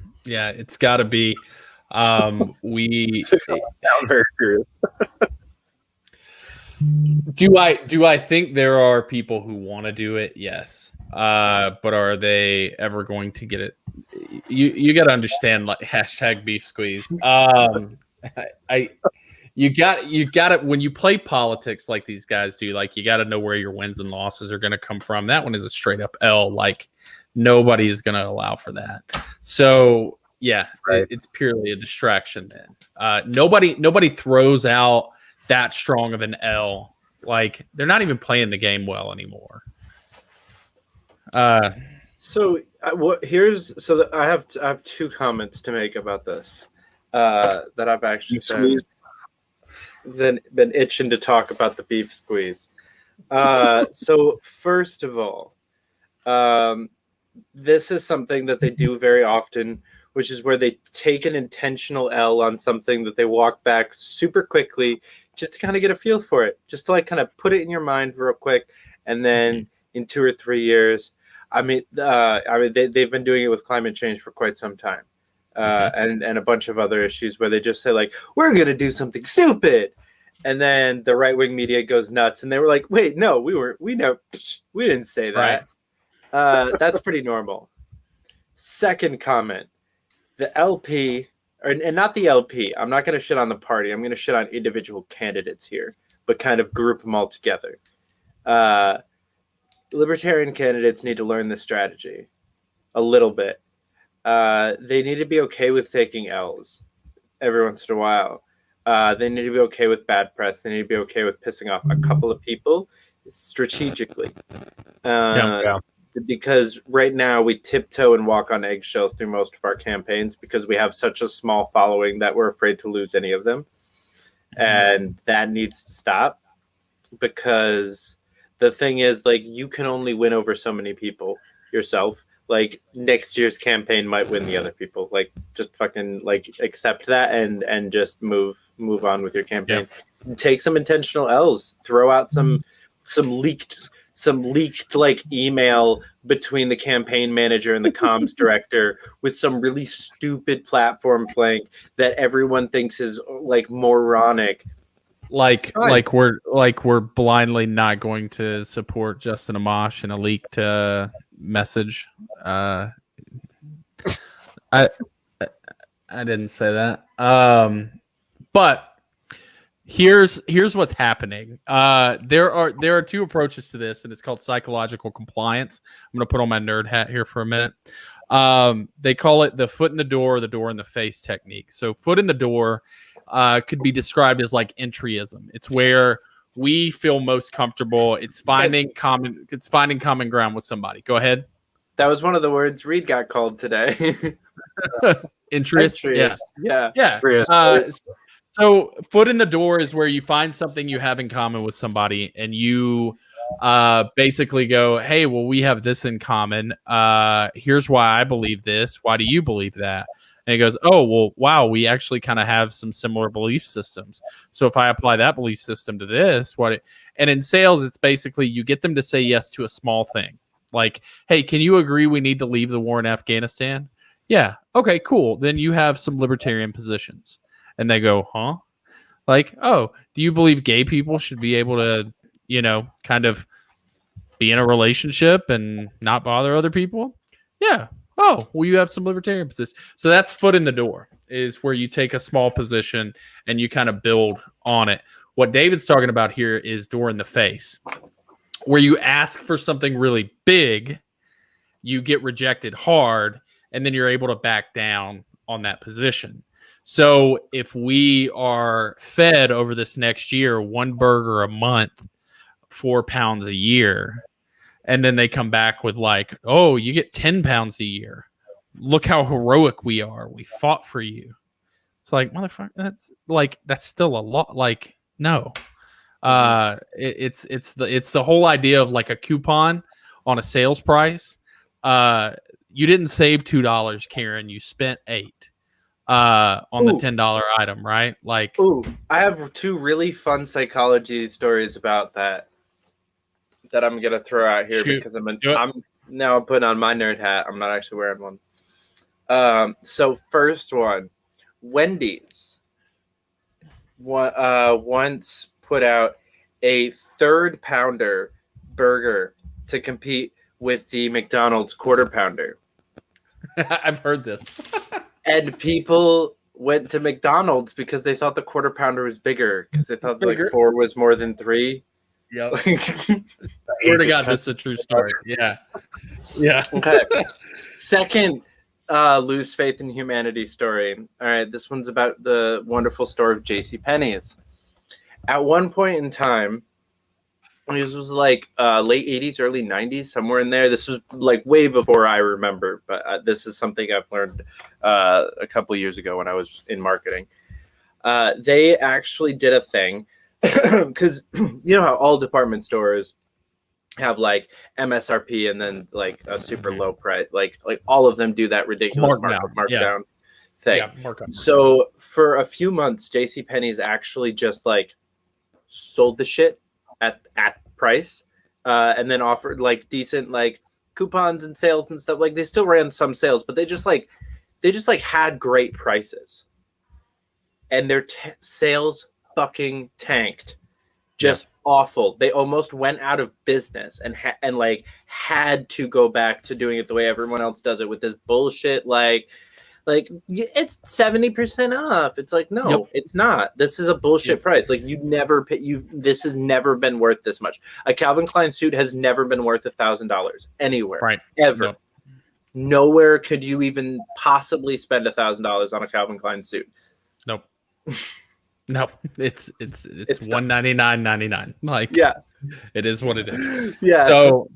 it's got to be. We sound very serious. Do I think there are people who want to do it? Yes. But are they ever going to get it? You got to understand, like, hashtag beef squeeze. You got it when you play politics like these guys do. Like, you got to know where your wins and losses are going to come from. That one is a straight up L. Like, nobody is going to allow for that. So yeah, right. It's purely a distraction. Then nobody throws out that strong of an L. Like, they're not even playing the game well anymore. I have two comments to make about this that I've actually been itching to talk about the beef squeeze. So first of all, this is something that they do very often, which is where they take an intentional L on something that they walk back super quickly just to kind of get a feel for it, just to like kind of put it in your mind real quick. And then in 2 or 3 years, they've been doing it with climate change for quite some time. And a bunch of other issues where they just say, like, we're going to do something stupid. And then the right-wing media goes nuts. And they were like, wait, no, we didn't say that. Right. That's pretty normal. Second comment, the LP, and not the LP. I'm not going to shit on the party. I'm going to shit on individual candidates here, but kind of group them all together. Libertarian candidates need to learn this strategy a little bit. They need to be okay with taking L's every once in a while. They need to be okay with bad press. They need to be okay with pissing off a couple of people strategically. Because right now we tiptoe and walk on eggshells through most of our campaigns because we have such a small following that we're afraid to lose any of them. And that needs to stop, because the thing is, like, you can only win over so many people yourself. Like, next year's campaign might win the other people. Like, just fucking like accept that and just move on with your campaign. Yeah. Take some intentional L's. Throw out some leaked like email between the campaign manager and the comms director with some really stupid platform plank that everyone thinks is like moronic. Like we're blindly not going to support Justin Amash in a leaked message. I didn't say that. But Here's what's happening. There are two approaches to this, and it's called psychological compliance. I'm gonna put on my nerd hat here for a minute. They call it the foot in the door, the door in the face technique. So foot in the door could be described as like entryism. It's where we feel most comfortable. It's finding common ground with somebody. Go ahead. That was one of the words Reed got called today. Interest. Yeah. So foot in the door is where you find something you have in common with somebody, and you basically go, hey, well, we have this in common. Here's why I believe this. Why do you believe that? And he goes, oh, well, wow, we actually kind of have some similar belief systems. So if I apply that belief system to this, and in sales, it's basically you get them to say yes to a small thing. Like, hey, can you agree we need to leave the war in Afghanistan? Yeah. Okay, cool. Then you have some libertarian positions. And they go, huh? Like, oh, do you believe gay people should be able to, kind of be in a relationship and not bother other people? Yeah. Oh, well, you have some libertarian positions. So that's foot in the door, is where you take a small position and you kind of build on it. What David's talking about here is door in the face, where you ask for something really big, you get rejected hard, and then you're able to back down on that position. So if we are fed over this next year, one burger a month, 4 pounds a year, and then they come back with like, oh, you get 10 pounds a year. Look how heroic we are. We fought for you. It's like, motherfucker, that's still a lot. Like, no. It's the whole idea of like a coupon on a sales price. You didn't save $2, Karen. You spent $8 on the $10 item, right? Like, I have two really fun psychology stories about that I'm gonna throw out here because I'm now putting on my nerd hat. I'm not actually wearing one. So first one, Wendy's once put out a 3rd pounder burger to compete with the McDonald's Quarter Pounder. I've heard this. And people went to McDonald's because they thought the Quarter Pounder was bigger, because they thought like 4 was more than 3. Yep. Swear to God, this is a true story. Yeah. Okay. Second, lose faith in humanity story. All right, this one's about the wonderful store of JCPenney's. At one point in time, this was like late 80s, early 90s, somewhere in there. This was like way before I remember, but this is something I've learned a couple years ago when I was in marketing. They actually did a thing, because you know how all department stores have like MSRP and then like a super low price, like all of them do that ridiculous markdown thing. Yeah, markup. So for a few months, JCPenney's actually just like sold the shit at price, and then offered like decent like coupons and sales and stuff. Like they still ran some sales, but they just had great prices, and their sales fucking tanked. Just awful. They almost went out of business and had to go back to doing it the way everyone else does it, with this bullshit like it's 70% off. It's like, no, it's not. This is a bullshit price. Like this has never been worth this much. A Calvin Klein suit has never been worth $1,000 anywhere, right? Ever. Nope. Nowhere could you even possibly spend $1,000 on a Calvin Klein suit. Nope. No, it's $199.99. Like, yeah, it is what it is. Yeah. So,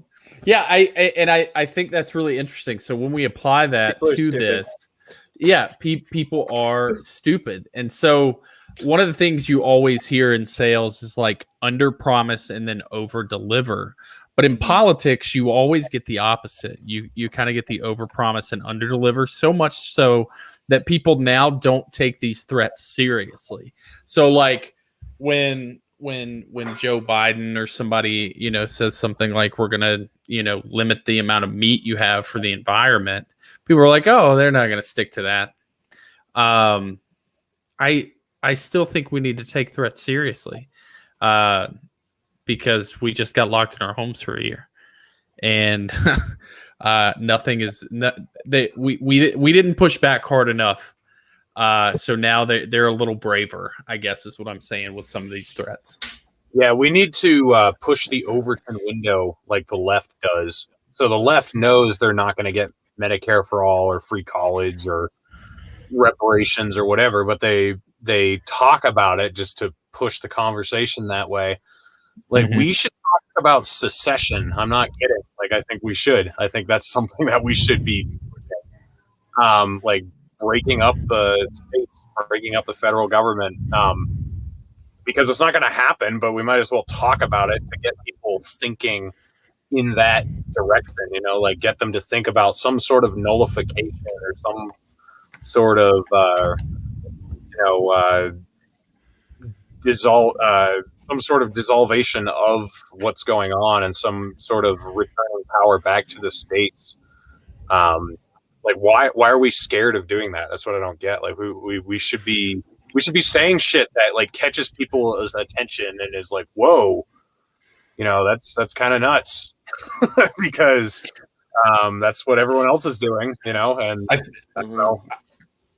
yeah, I think that's really interesting. So when we apply that to this, people are stupid, and so one of the things you always hear in sales is like under promise and then over deliver. But in politics, you always get the opposite. You kind of get the over promise and under deliver, so much so that people now don't take these threats seriously. So like when Joe Biden or somebody, says something like, we're going to, limit the amount of meat you have for the environment, people are like, oh, they're not going to stick to that. I still think we need to take threats seriously, because we just got locked in our homes for a year, and nothing is we didn't push back hard enough So now they're a little braver, I guess, is what I'm saying with some of these threats. Yeah, we need to push the Overton window like the left does. So the left knows they're not going to get Medicare for all or free college or reparations or whatever, but they talk about it just to push the conversation that way. Like we should talk about secession. I'm not kidding. Like I think we should. I think that's something that we should be like breaking up the states, breaking up the federal government. Because it's not going to happen, but we might as well talk about it to get people thinking in that direction, like get them to think about some sort of nullification or some sort of, some sort of dissolution of what's going on and some sort of returning power back to the states. Like why are we scared of doing that? That's what I don't get. Like we should be saying shit that like catches people's attention and is like, whoa, that's kind of nuts because that's what everyone else is doing, and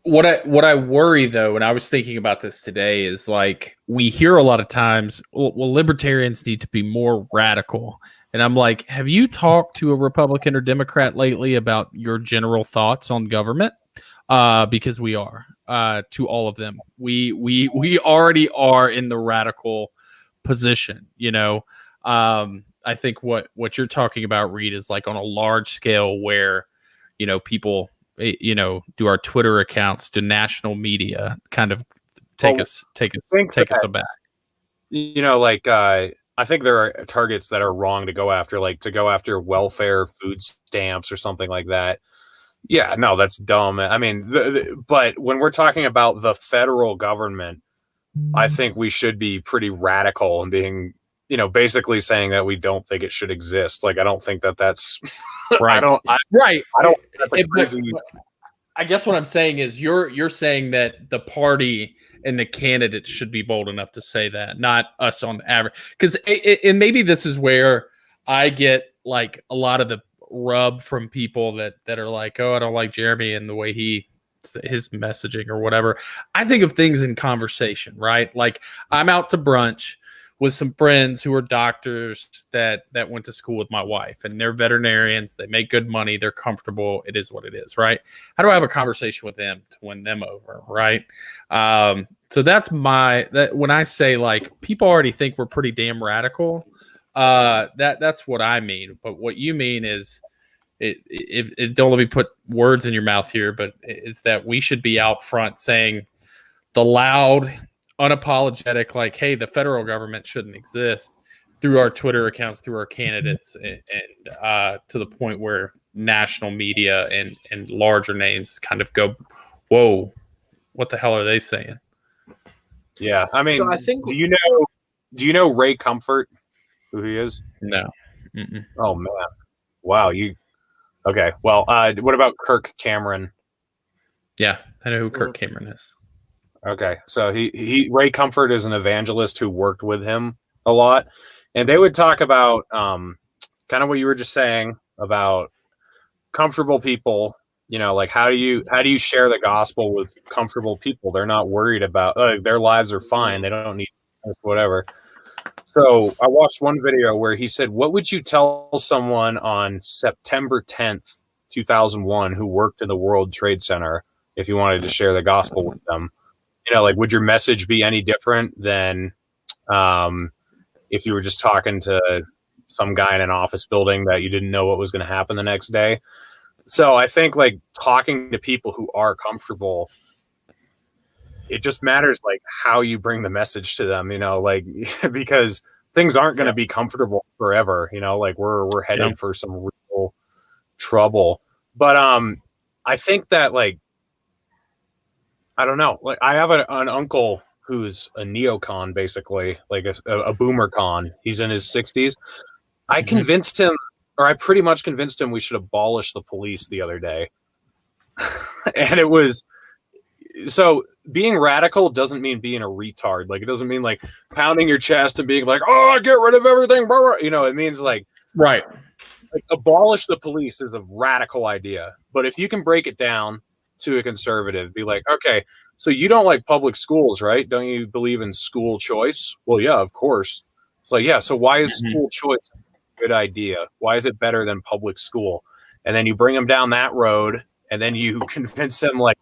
what I worry though, and I was thinking about this today, is like we hear a lot of times, well, libertarians need to be more radical. And I'm like, have you talked to a Republican or Democrat lately about your general thoughts on government? Because we are to all of them. We already are in the radical position, I think what you're talking about, Reed, is like on a large scale where, people, do our Twitter accounts, to national media, kind of take us aback. I think there are targets that are wrong to go after, welfare, food stamps, or something like that. Yeah, no, that's dumb. I mean, but when we're talking about the federal government, I think we should be pretty radical and being, basically saying that we don't think it should exist. Like, I don't think that's right. I don't. That's crazy. I guess what I'm saying is you're saying that the party and the candidates should be bold enough to say that, not us on the average. Because and maybe this is where I get like a lot of the rub from people that are like, oh, I don't like Jeremy and the way his messaging or whatever. I think of things in conversation, right? Like I'm out to brunch with some friends who are doctors that went to school with my wife, and they're veterinarians. They make good money. They're comfortable. It is what it is, right? How do I have a conversation with them to win them over, right? So that's when I say like people already think we're pretty damn radical. That's what I mean. But what you mean is it don't let me put words in your mouth here, but is that we should be out front saying the loud, unapologetic, like, hey, the federal government shouldn't exist, through our Twitter accounts, through our candidates, and to the point where national media and larger names kind of go, whoa, what the hell are they saying? Yeah, I mean, so I think, do you know Ray Comfort, who he is? No. Mm-mm. Oh man, wow, okay? Well, what about Kirk Cameron? Yeah, I know who Kirk Cameron is. Okay, so he Ray Comfort is an evangelist who worked with him a lot, and they would talk about kind of what you were just saying about comfortable people. Like how do you share the gospel with comfortable people? They're not worried about their lives are fine. They don't need whatever. So I watched one video where he said, "What would you tell someone on September 10th, 2001, who worked in the World Trade Center if you wanted to share the gospel with them?" Like, would your message be any different than if you were just talking to some guy in an office building that you didn't know what was going to happen the next day? So I think like talking to people who are comfortable, it just matters like how you bring the message to them, like because things aren't going to be comfortable forever, like we're headed for some real trouble. But I think that like, I don't know. Like I have an uncle who's a neocon, basically, like a boomer con. He's in his 60s. I convinced him, or I pretty much convinced him we should abolish the police the other day. And it was, so being radical doesn't mean being a retard. Like it doesn't mean like pounding your chest and being like, oh, get rid of everything. It means like, right. Like abolish the police is a radical idea. But if you can break it down to a conservative, be like, okay, so you don't like public schools, right? Don't you believe in school choice? Well, yeah, of course. It's like, yeah, so why is school choice a good idea? Why is it better than public school? And then you bring them down that road, and then you convince them, like,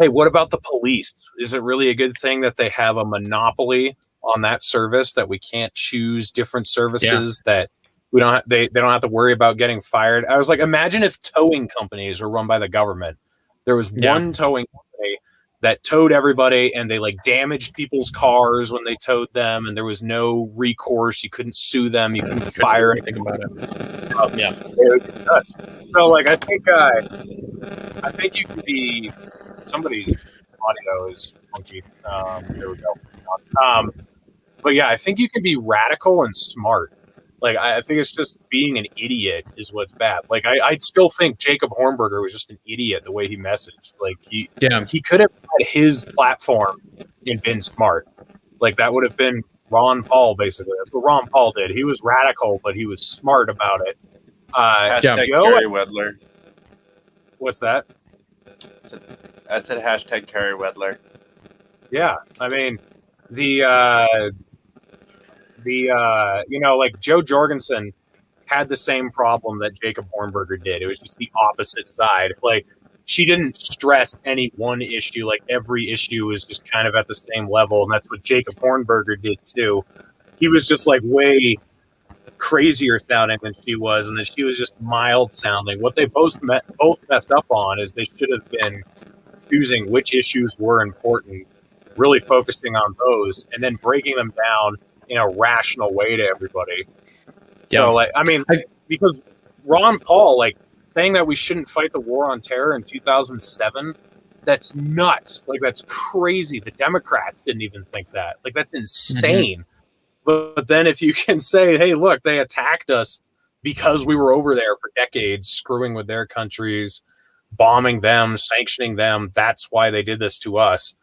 hey, what about the police? Is it really a good thing that they have a monopoly on that service, that we can't choose different services, that we don't have, they don't have to worry about getting fired? I was like, imagine if towing companies were run by the government. There was one towing company that towed everybody, and they like damaged people's cars when they towed them, and there was no recourse. You couldn't sue them. You couldn't fire anything about it. So like, I think you can be, somebody's audio is funky. There we go. But yeah, I think you can be radical and smart. Like, I think it's just being an idiot is what's bad. Like, I still think Jacob Hornberger was just an idiot the way he messaged. Like, he could have had his platform and been smart. Like, that would have been Ron Paul, basically. That's what Ron Paul did. He was radical, but he was smart about it. Hashtag Gary Wedler. What's that? I said hashtag Gary Wedler. Yeah, I mean, you know, like Joe Jorgensen had the same problem that Jacob Hornberger did. It was just the opposite side. Like, she didn't stress any one issue. Like, every issue was just kind of at the same level, and that's what Jacob Hornberger did too. He was just like way crazier sounding than she was, and then she was just mild sounding. What they both messed up on is they should have been choosing which issues were important, really focusing on those, and then breaking them down in a rational way to everybody. So, like, I mean, because Ron Paul, like, saying that we shouldn't fight the war on terror in 2007, that's nuts. Like, that's crazy. The Democrats didn't even think that. Like, that's insane. But then if you can say, hey, look, they attacked us because we were over there for decades, screwing with their countries, bombing them, sanctioning them, that's why they did this to us.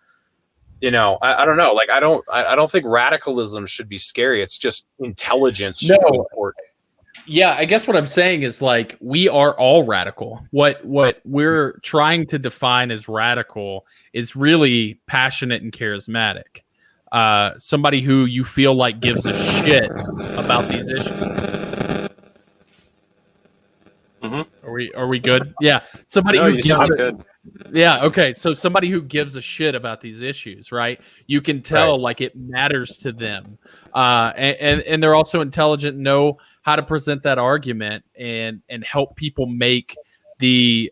You know, I don't know. Like, I don't think radicalism should be scary. It's just intelligence should be important. Yeah, I guess what I'm saying is, like, we are all radical. What we're trying to define as radical is really passionate and charismatic. Somebody who you feel like gives a shit about these issues. Are we good? Yeah, somebody who gives good. Yeah, okay. So somebody who gives a shit about these issues, right? You can tell like it matters to them. And they're also intelligent, know how to present that argument and help people make the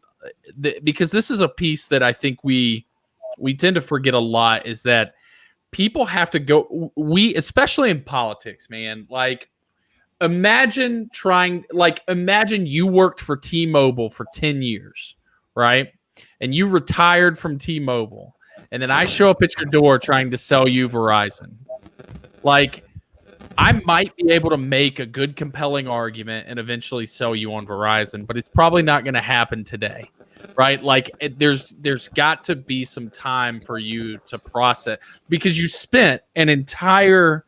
because this is a piece that I think we tend to forget a lot, is that people have to go, especially in politics, man, like imagine you worked for T-Mobile for 10 years, right? And you retired from T-Mobile, and then I show up at your door trying to sell you Verizon. Like, I might be able to make a good, compelling argument and eventually sell you on Verizon, but it's probably not going to happen today, right? Like, there's got to be some time for you to process, because you spent a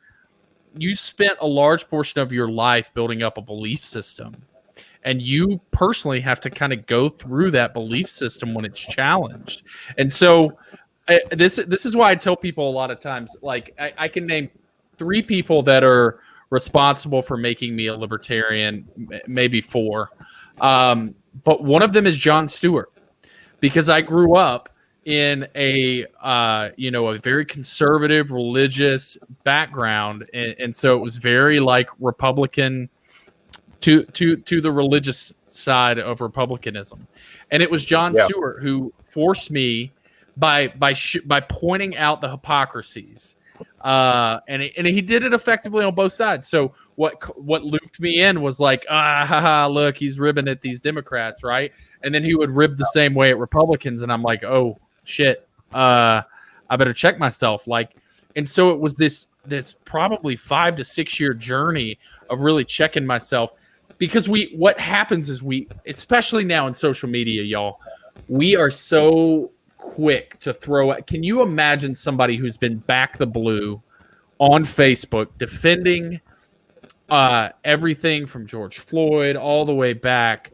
large portion of your life building up a belief system. And you personally have to kind of go through that belief system when it's challenged. And so this is why I tell people a lot of times, like, I can name 3 people that are responsible for making me a libertarian, maybe 4. But one of them is Jon Stewart, because I grew up in a very conservative religious background. And so it was very like Republican to the religious side of republicanism. And it was Jon Stewart who forced me by pointing out the hypocrisies. And he did it effectively on both sides. So what looped me in was like, look, he's ribbing at these Democrats, right? And then he would rib the same way at Republicans, and I'm like, oh shit, I better check myself. Like, and so it was this probably 5 to 6 year journey of really checking myself, because what happens is especially now in social media, y'all, we are so quick to throw it. Can you imagine somebody who's been back the blue on Facebook defending everything from George Floyd all the way back,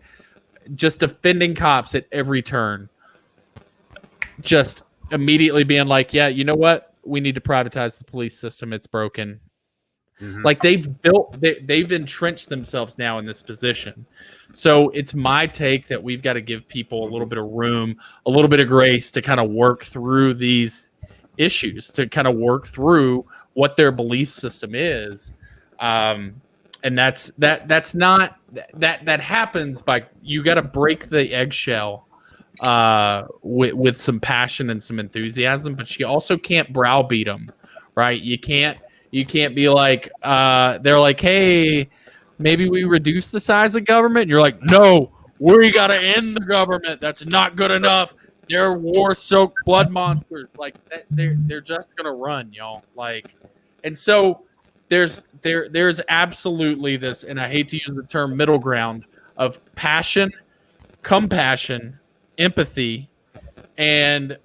just defending cops at every turn? just immediately being like, yeah, you know what? We need to privatize the police system. It's broken. Like they've entrenched themselves now in this position. So it's my take that we've got to give people a little bit of room, a little bit of grace to kind of work through these issues, to kind of work through what their belief system is. And that's not that happens by, you got to break the eggshell with some passion and some enthusiasm, but you also can't browbeat them, right? You can't be like, they're like, hey, maybe we reduce the size of government. And you're like, no, we got to end the government. That's not good enough. They're war-soaked blood monsters. Like they're just gonna run, y'all. Like, and so there's absolutely this, and I hate to use the term middle ground of passion, compassion, empathy, and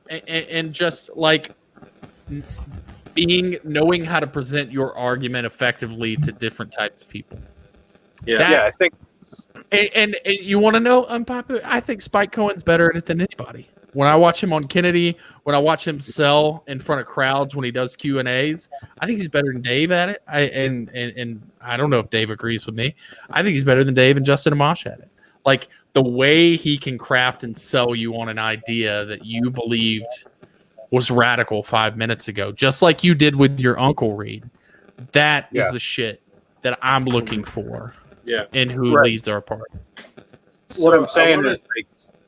just like knowing how to present your argument effectively to different types of people. Yeah, I think. And you want to know unpopular? I think Spike Cohen's better at it than anybody. When I watch him on Kennedy, when I watch him sell in front of crowds when he does Q&As, I think he's better than Dave at it. And I don't know if Dave agrees with me. I think he's better than Dave and Justin Amash at it. Like the way he can craft and sell you on an idea that you believed was radical 5 minutes ago, just like you did with your Uncle Reed. That is the shit that I'm looking for. Yeah. And who leads our party. What I'm saying is,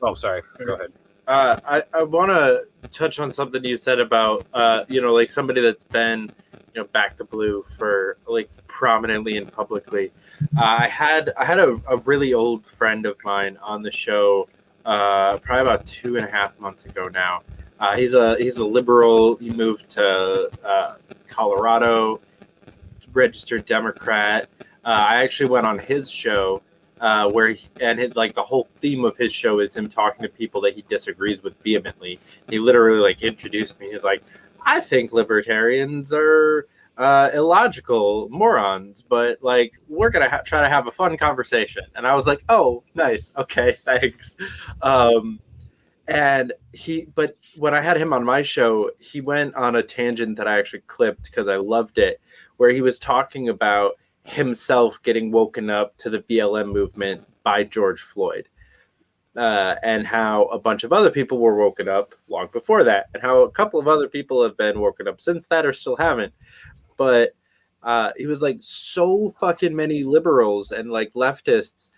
oh, sorry. Go ahead. I want to touch on something you said about, like somebody that's been, back to blue for like prominently and publicly. I had a really old friend of mine on the show, probably about 2.5 months ago now. He's a liberal. He moved to Colorado, registered Democrat. I actually went on his show the whole theme of his show is him talking to people that he disagrees with vehemently. He literally introduced me. He's like, I think libertarians are illogical morons, but we're gonna try to have a fun conversation. And I was like, oh, nice, okay, thanks. But when I had him on my show, he went on a tangent that I actually clipped because I loved it, where he was talking about himself getting woken up to the BLM movement by George Floyd, and how a bunch of other people were woken up long before that, and how a couple of other people have been woken up since that or still haven't. But he was like, so fucking many liberals and leftists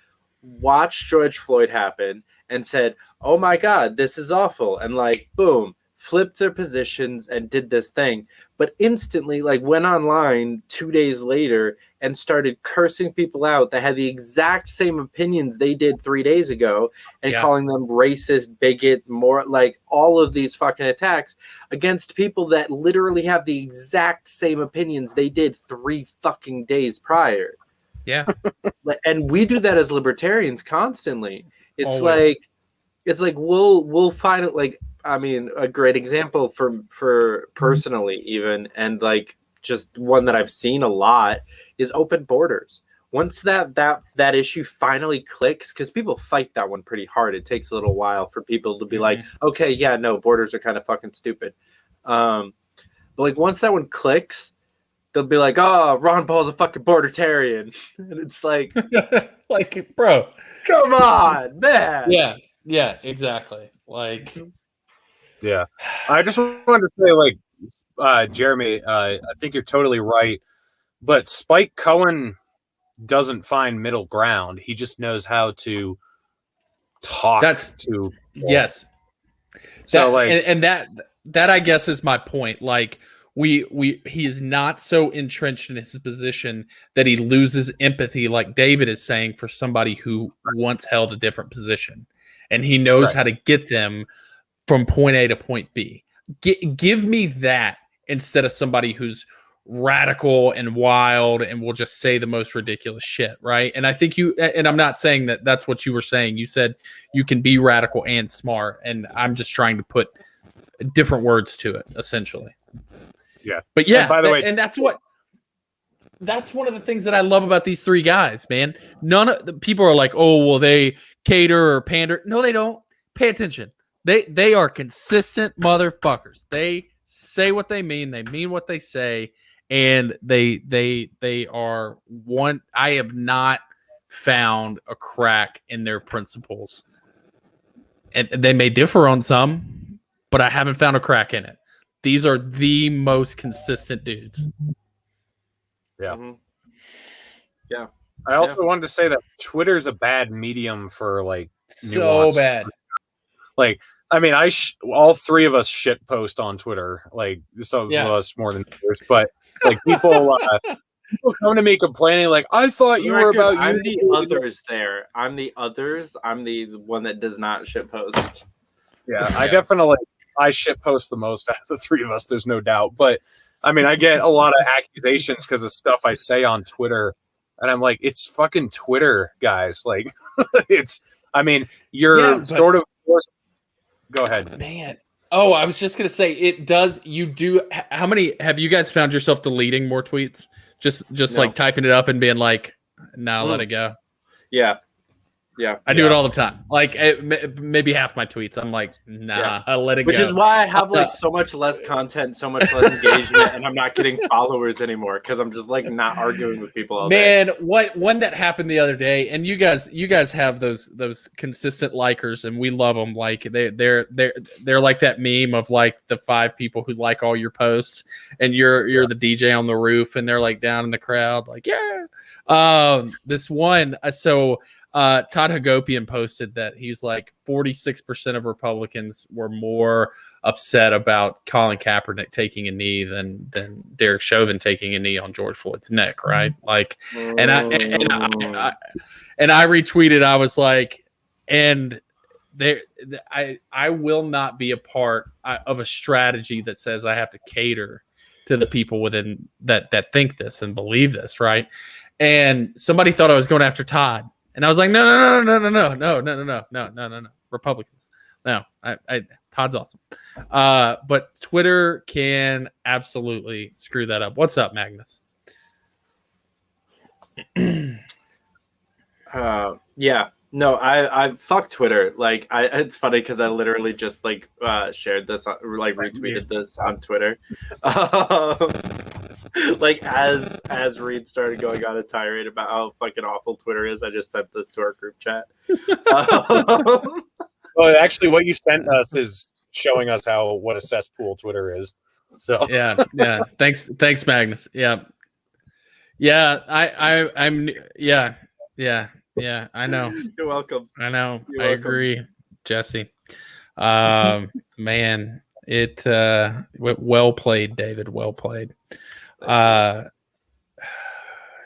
watched George Floyd happen and said, oh my God, this is awful. And boom, flipped their positions and did this thing, but instantly went online 2 days later and started cursing people out that had the exact same opinions they did 3 days ago, and calling them racist, bigot, more all of these fucking attacks against people that literally have the exact same opinions they did 3 fucking days prior. Yeah. And we do that as libertarians constantly. It's always. We'll find it a great example for personally even, and just one that I've seen a lot is open borders. Once that issue finally clicks, because people fight that one pretty hard, it takes a little while for people to be like, okay, yeah, no, borders are kind of fucking stupid. But once that one clicks, they'll be like, oh, Ron Paul's a fucking bordertarian. And it's bro, come on, man. Yeah, exactly. Yeah, I just wanted to say, Jeremy, I think you're totally right. But Spike Cohen doesn't find middle ground. He just knows how to talk to. Yes. So that I guess is my point. He is not so entrenched in his position that he loses empathy, like David is saying, for somebody who once held a different position, and he knows how to get them from point A to point B. Give me that instead of somebody who's radical and wild and will just say the most ridiculous shit, right? And I think and I'm not saying that that's what you were saying. You said you can be radical and smart, and I'm just trying to put different words to it, essentially. Yeah. But yeah, and by the way, and that's one of the things that I love about these three guys, man. None of the people are like, oh, well, they cater or pander. No, they don't. Pay attention. They are consistent motherfuckers. They say what they mean what they say, and they are one. I have not found a crack in their principles, and they may differ on some, but I haven't found a crack in it. These are the most consistent dudes. Yeah. Mm-hmm. Yeah. I also wanted to say that Twitter's a bad medium for like so bad. Like, I mean, all three of us shit post on Twitter. Like, some of us more than others, but like people come to me complaining, like, I thought you were about I'm the others there. I'm the others. I'm the one that does not shit post. Yeah, I shit post the most out of the three of us. There's no doubt. But I mean, I get a lot of accusations because of stuff I say on Twitter, and I'm like, it's fucking Twitter, guys. Like, you're sort of. Go ahead, man. Oh, I was just gonna say it does. You do. How many have you guys found yourself deleting more tweets? Just like typing it up and being like, "No, let it go." Yeah. I do it all the time. Like maybe half my tweets, I'm like, nah, I'll let it go. Which is why I have like so much less content, so much less engagement, and I'm not getting followers anymore because I'm just like not arguing with people all day. Man, one that happened the other day, and you guys have those consistent likers, and we love them. Like they're like that meme of like the 5 people who like all your posts, and you're the DJ on the roof, and they're like down in the crowd, like this one. Todd Hagopian posted that he's like 46% of Republicans were more upset about Colin Kaepernick taking a knee than Derek Chauvin taking a knee on George Floyd's neck, right? Like, and I retweeted. I was like, and I will not be a part of a strategy that says I have to cater to the people within that think this and believe this, right? And somebody thought I was going after Todd. And I was like, no, Republicans. No, Todd's awesome. But Twitter can absolutely screw that up. What's up, Magnus? Yeah. No, I fuck Twitter. Like, it's funny because I literally just like shared this, like retweeted this on Twitter. Like as Reed started going on a tirade about how fucking awful Twitter is, I just sent this to our group chat. Well, actually, what you sent us is showing us what a cesspool Twitter is. So yeah. Thanks, Magnus. Yeah. I'm I know. You're welcome. I know. You're I welcome. agree, Jesse. Man, it well played, David. Well played.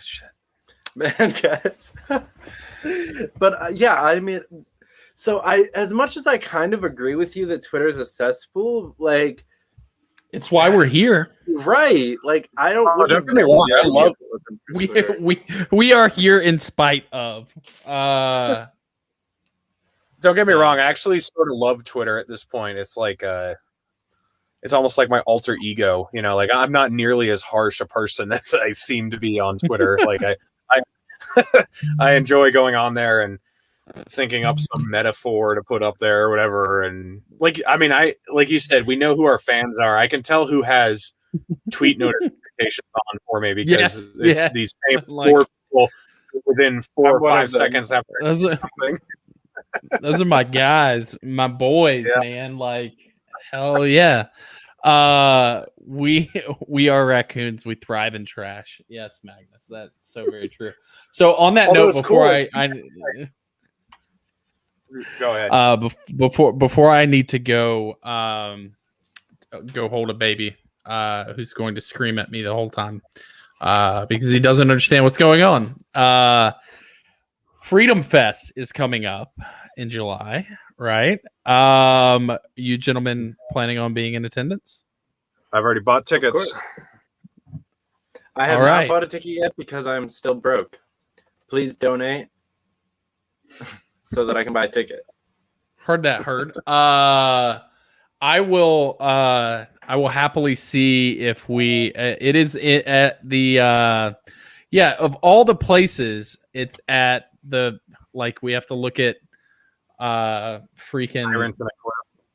Shit. Man, guys. But yeah, I mean, so as much as I kind of agree with you that Twitter is a cesspool, like it's why we're here, right? Like I don't. Don't get me wrong. I love we are here in spite of. Don't get me wrong. I actually sort of love Twitter at this point. It's like it's almost like my alter ego, you know, like I'm not nearly as harsh a person as I seem to be on Twitter. Like I enjoy going on there and thinking up some metaphor to put up there or whatever. And like you said, we know who our fans are. I can tell who has tweet notifications on for me because it's these same 4 people within 4 or 5 seconds after something. Those are my guys, my boys, man. Like, hell yeah. We are raccoons. We thrive in trash. Yes, Magnus. That's so very true. So on that note, before I go ahead. Before I need to go hold a baby who's going to scream at me the whole time because he doesn't understand what's going on. Freedom Fest is coming up in July, right? You gentlemen planning on being in attendance? I've already bought tickets. I have not bought a ticket yet because I'm still broke. Please donate so that I can buy a ticket. Heard that. I will happily see if we. It is at the. Of all the places, it's at the we have to look at freaking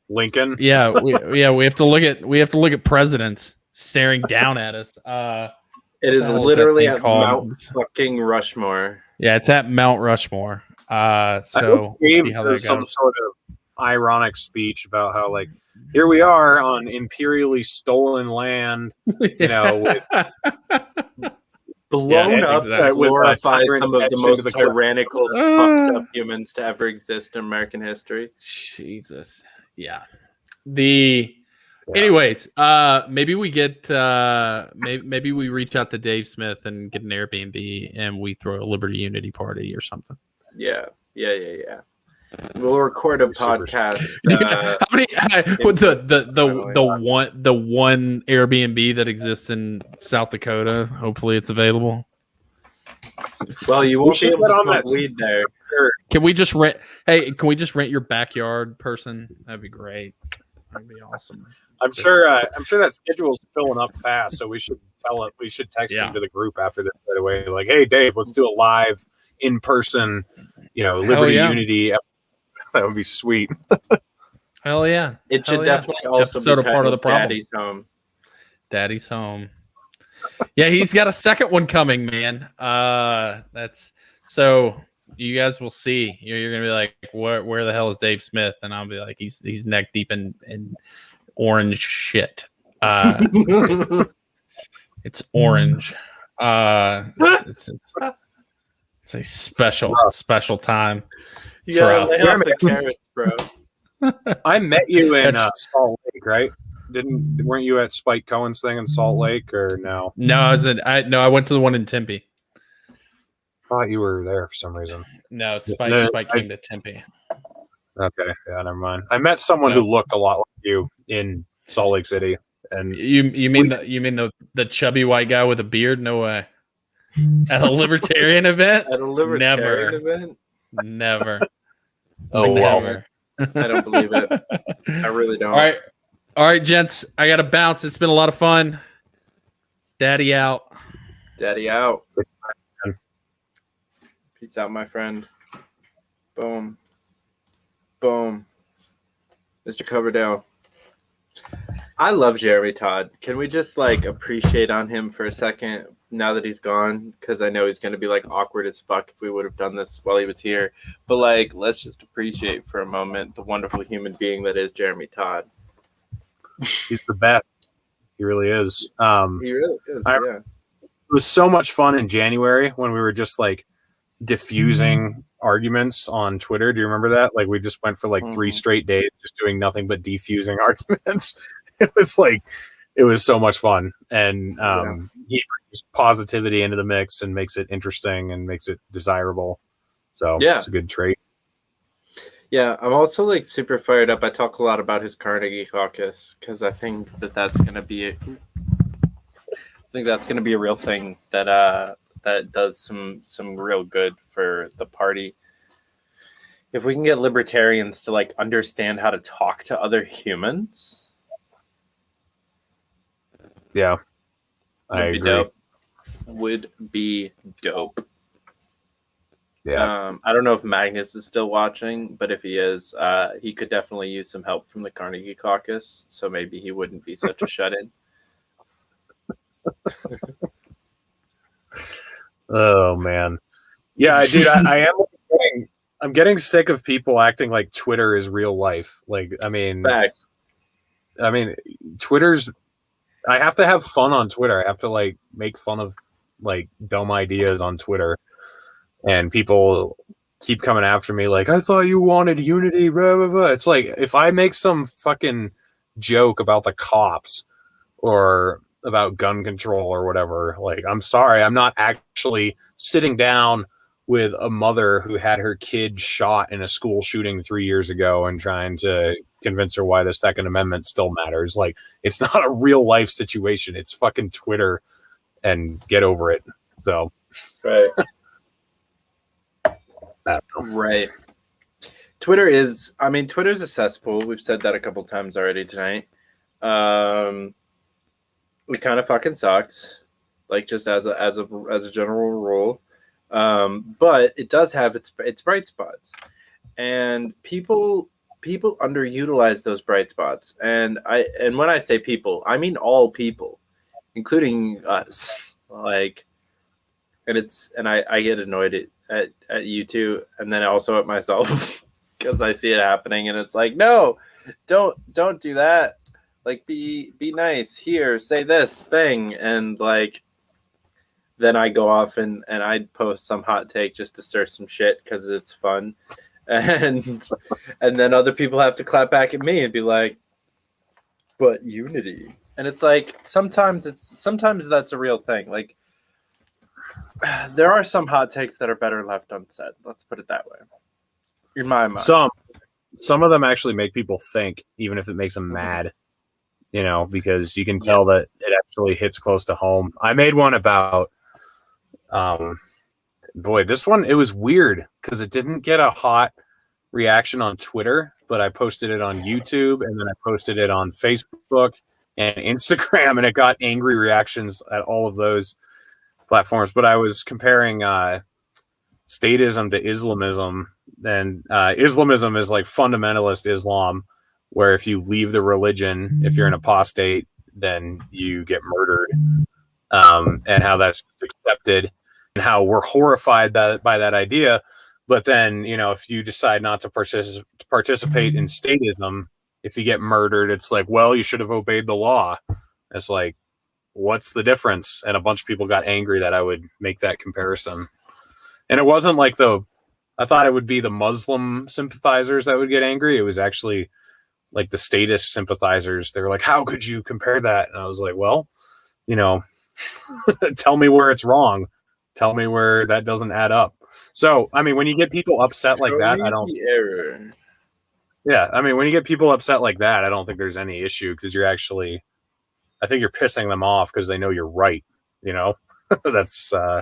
Lincoln. Yeah, we have to look at presidents staring down at us. It is the hell is that literally thing at called? Mount fucking Rushmore. Yeah, it's at Mount Rushmore. I So hope we'll Dave see how that does goes. some sort of ironic speech about how, like, here we are on imperially stolen land, you know, with Blown up exactly. to glorify tyrant some of the etched into most the ground. tyrannical, fucked up humans to ever exist in American history. Jesus. Yeah. Anyways, maybe we get maybe we reach out to Dave Smith and get an Airbnb and we throw a Liberty Unity party or something. Yeah. We'll record a podcast. How many? With the one Airbnb that exists in South Dakota. Hopefully, it's available. Well, you won't be able to on smoke that weed there. Can we just rent? Hey, can we just rent your backyard person? That'd be great. That'd be awesome. I'm sure that schedule's filling up fast, so we should text him to the group after this right away. Like, hey, Dave, let's do a live in person, Liberty Unity. That would be sweet. Hell yeah! It should definitely also be part of the problem. Daddy's home. Daddy's home. Yeah, he's got a second one coming, man. That's so you guys will see. You're gonna be like, where the hell is Dave Smith? And I'll be like, he's neck deep in orange shit. It's orange. It's a special time. It's rough. Lay off the carrots, bro. I met you in Salt Lake, right? Weren't you at Spike Cohen's thing in Salt Lake, or no? No, I went to the one in Tempe. Thought you were there for some reason. No, Spike came to Tempe. Okay, yeah, never mind. I met someone who looked a lot like you in Salt Lake City, and you mean the chubby white guy with a beard? No way. At a libertarian event? At a libertarian event? Never. Oh, never. I don't believe it. I really don't. All right, gents. I got to bounce. It's been a lot of fun. Daddy out. Daddy out. Peace out, my friend. Boom. Boom. Mr. Coverdale. I love Jeremy Todd. Can we just appreciate on him for a second now that he's gone? Because I know he's going to be awkward as fuck if we would have done this while he was here. But let's just appreciate for a moment the wonderful human being that is Jeremy Todd. He's the best. He really is. He really is. Yeah. It was so much fun in January when we were just diffusing arguments on Twitter. Do you remember that? We just went for 3 straight days just doing nothing but defusing arguments. It was so much fun. And he brings positivity into the mix and makes it interesting and makes it desirable. So it's a good trait. Yeah, I'm also super fired up. I talk a lot about his Carnegie Caucus because I think that's going to be a real thing that does some real good for the party. If we can get libertarians to understand how to talk to other humans, yeah, I agree. Would be dope. Yeah. I don't know if Magnus is still watching, but if he is, he could definitely use some help from the Carnegie Caucus. So maybe he wouldn't be such a shut-in. Oh man, yeah, dude, I'm getting sick of people acting like Twitter is real life. Facts. Twitter's. I have to have fun on Twitter. I have to make fun of dumb ideas on Twitter, and people keep coming after me I thought you wanted unity. Blah, blah, blah. It's if I make some fucking joke about the cops or about gun control or whatever, I'm sorry, I'm not actually sitting down with a mother who had her kid shot in a school shooting 3 years ago and trying to convince her why the Second Amendment still matters. It's not a real life situation. It's fucking Twitter, and get over it. So right. Right. Twitter's a cesspool. We've said that a couple times already tonight. It kind of fucking sucks, just as a general rule. But it does have its bright spots, and people people underutilize those bright spots, and when I say people, I mean all people, including us. Like, and I get annoyed at you too, and then also at myself because I see it happening, and it's like, no, don't do that. Like, be nice here, say this thing, and like, then I go off and I post some hot take just to stir some shit because it's fun, and then other people have to clap back at me and be like, but unity, and it's like sometimes that's a real thing. Like, there are some hot takes that are better left unsaid. Let's put it that way. In my mind, some of them actually make people think, even if it makes them mad. You know, because you can tell that it actually hits close to home. I made one about, this one, it was weird because it didn't get a hot reaction on Twitter, but I posted it on YouTube and then I posted it on Facebook and Instagram, and it got angry reactions at all of those platforms. But I was comparing statism to Islamism, and Islamism is like fundamentalist Islam, where if you leave the religion, if you're an apostate, then you get murdered, and how that's accepted, and how we're horrified by that idea. But then, you know, if you decide not to participate in statism, if you get murdered, it's like, well, you should have obeyed the law. It's like, what's the difference? And a bunch of people got angry that I would make that comparison. And it wasn't like I thought it would be the Muslim sympathizers that would get angry. It was actually like the statist sympathizers. They were like, how could you compare that? And I was like, well, you know, tell me where it's wrong. Tell me where that doesn't add up. So, I mean, when you get people upset like that, I don't. Yeah, I mean, when you get people upset like that, I don't think there's any issue, because you're actually, I think you're pissing them off because they know you're right. You know, that's. Oh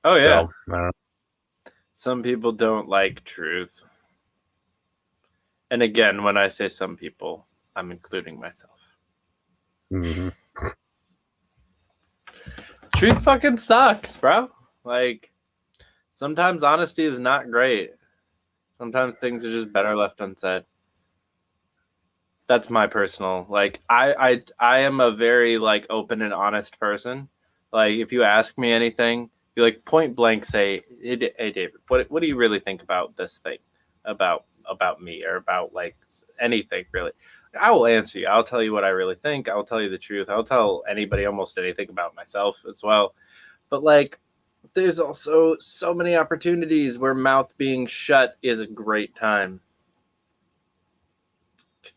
yeah. So, I don't know. Some people don't like truth. And again, when I say some people, I'm including myself. Mm-hmm. Truth fucking sucks, bro. Like, sometimes honesty is not great. Sometimes things are just better left unsaid. That's my personal, like, I am a very, like, open and honest person. Like, if you ask me anything, you like point blank say, hey David, what do you really think about this thing, about me, or about like anything really? I will answer you. I'll tell you what I really think. I'll tell you the truth. I'll tell anybody almost anything about myself as well. But like, there's also so many opportunities where mouth being shut is a great time.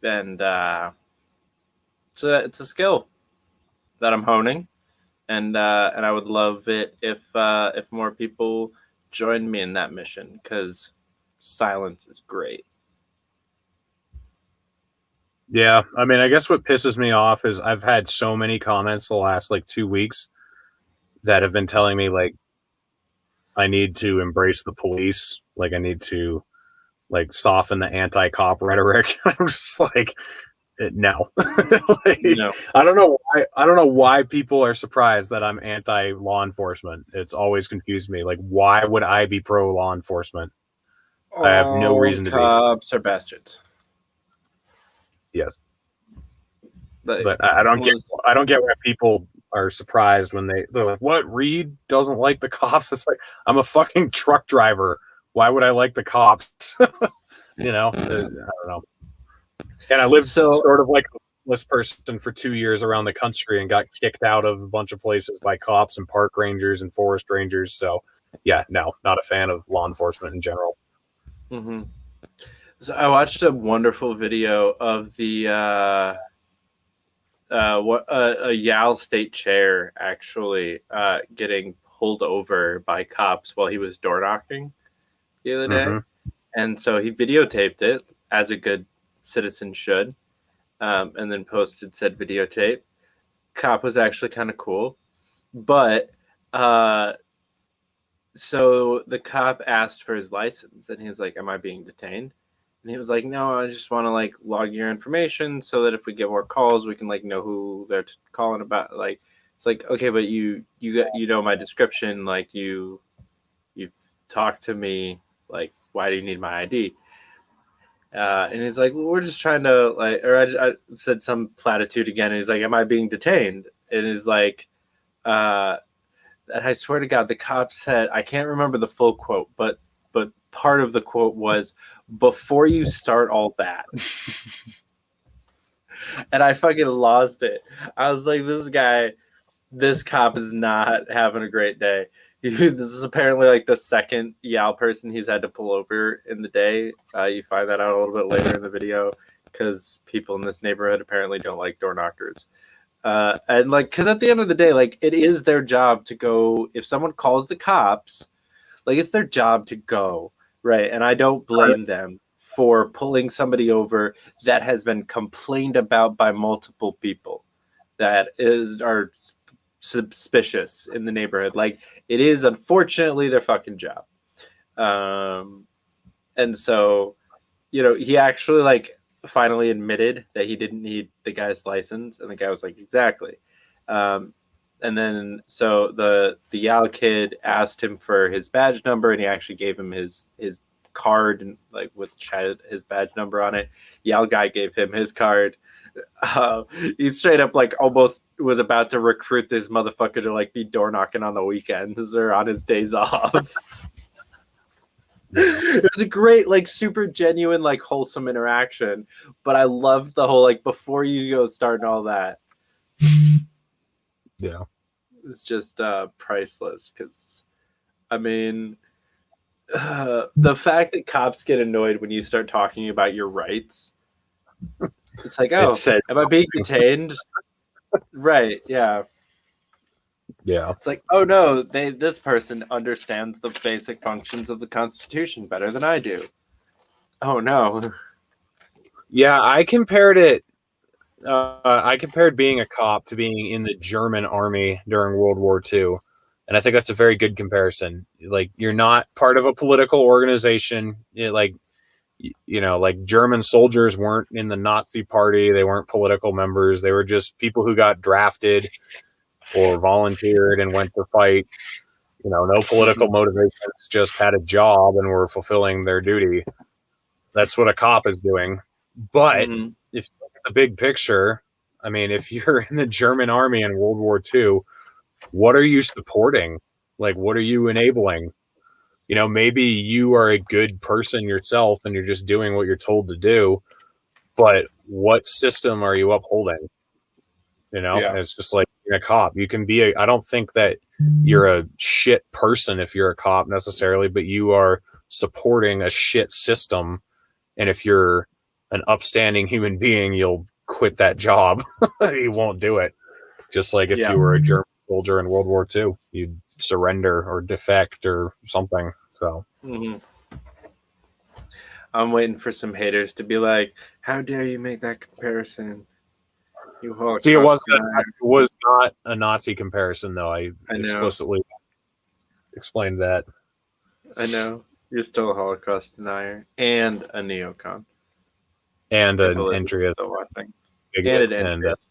And so it's a skill that I'm honing. And I would love it if more people joined me in that mission, because silence is great. Yeah, I mean, I guess what pisses me off is I've had so many comments the last like 2 weeks that have been telling me like I need to embrace the police, like I need to like soften the anti-cop rhetoric. I'm just like, no. Like, No. I don't know why people are surprised that I'm anti law enforcement. It's always confused me. Like, why would I be pro law enforcement? I have no reason to be. Cops are bastards. Yes, but I don't get why people are surprised when they're like, "What? Reed doesn't like the cops?" It's like, I'm a fucking truck driver. Why would I like the cops? You know, I don't know. And I lived sort of like a homeless person for 2 years around the country and got kicked out of a bunch of places by cops and park rangers and forest rangers. So, yeah, no, not a fan of law enforcement in general. Mm-hmm. So I watched a wonderful video of the a Yale State chair actually getting pulled over by cops while he was door knocking the other day. Mm-hmm. And so he videotaped it, as a good citizen should, and then posted said videotape. Cop was actually kind of cool, but so the cop asked for his license, and he was like, "Am I being detained?" And he was like, "No, I just want to like log your information so that if we get more calls, we can like know who they're calling about." Like, it's like, okay, but you know my description, like you've talked to me, like, why do you need my ID? And he's like, well, we're just trying to like, or I said some platitude again. And he's like, am I being detained? And he's like, and I swear to God, the cop said, I can't remember the full quote, but part of the quote was, before you start all that. And I fucking lost it. I was like, this cop is not having a great day. This is apparently like the second Yao person he's had to pull over in the day. You find that out a little bit later in the video because people in this neighborhood apparently don't like door knockers. And like, because at the end of the day, like, it is their job to go. If someone calls the cops, like, it's their job to go, right? And I don't blame them for pulling somebody over that has been complained about by multiple people that are suspicious in the neighborhood. Like, it is unfortunately their fucking job. And so, you know, he actually like finally admitted that he didn't need the guy's license, and the guy was like, exactly. And then so the Yao kid asked him for his badge number, and he actually gave him his card, and like with his badge number on it. Yao guy gave him his card. He straight up like almost was about to recruit this motherfucker to like be door knocking on the weekends or on his days off. It was a great, like, super genuine, like, wholesome interaction. But I loved the whole like before you go starting all that. Yeah, It's just priceless. Because I mean, the fact that cops get annoyed when you start talking about your rights. It's like, oh, am I being detained? Right, yeah. Yeah. It's like, oh no, this person understands the basic functions of the Constitution better than I do. Oh no. Yeah, I compared it. I compared being a cop to being in the German army during World War II. And I think that's a very good comparison. Like, you're not part of a political organization. Like German soldiers weren't in the Nazi party. They weren't political members. They were just people who got drafted or volunteered and went to fight. No political motivations, just had a job and were fulfilling their duty. That's what a cop is doing. But if you look at the big picture, I mean, if you're in the German army in World War II, what are you supporting? Like, what are you enabling? Maybe you are a good person yourself and you're just doing what you're told to do, but what system are you upholding? Yeah. It's just like being a cop. You can be I don't think that you're a shit person if you're a cop necessarily, but you are supporting a shit system. And if you're an upstanding human being, you'll quit that job. You won't do it. Just like if you were a German soldier in World War II, you'd surrender or defect or something. So I'm waiting for some haters to be like, how dare you make that comparison? You Holocaust. See, it was not a Nazi comparison, though. I explicitly explained that. I know. You're still a Holocaust denier and a neocon. And an entryist. Still watching. And an entryist.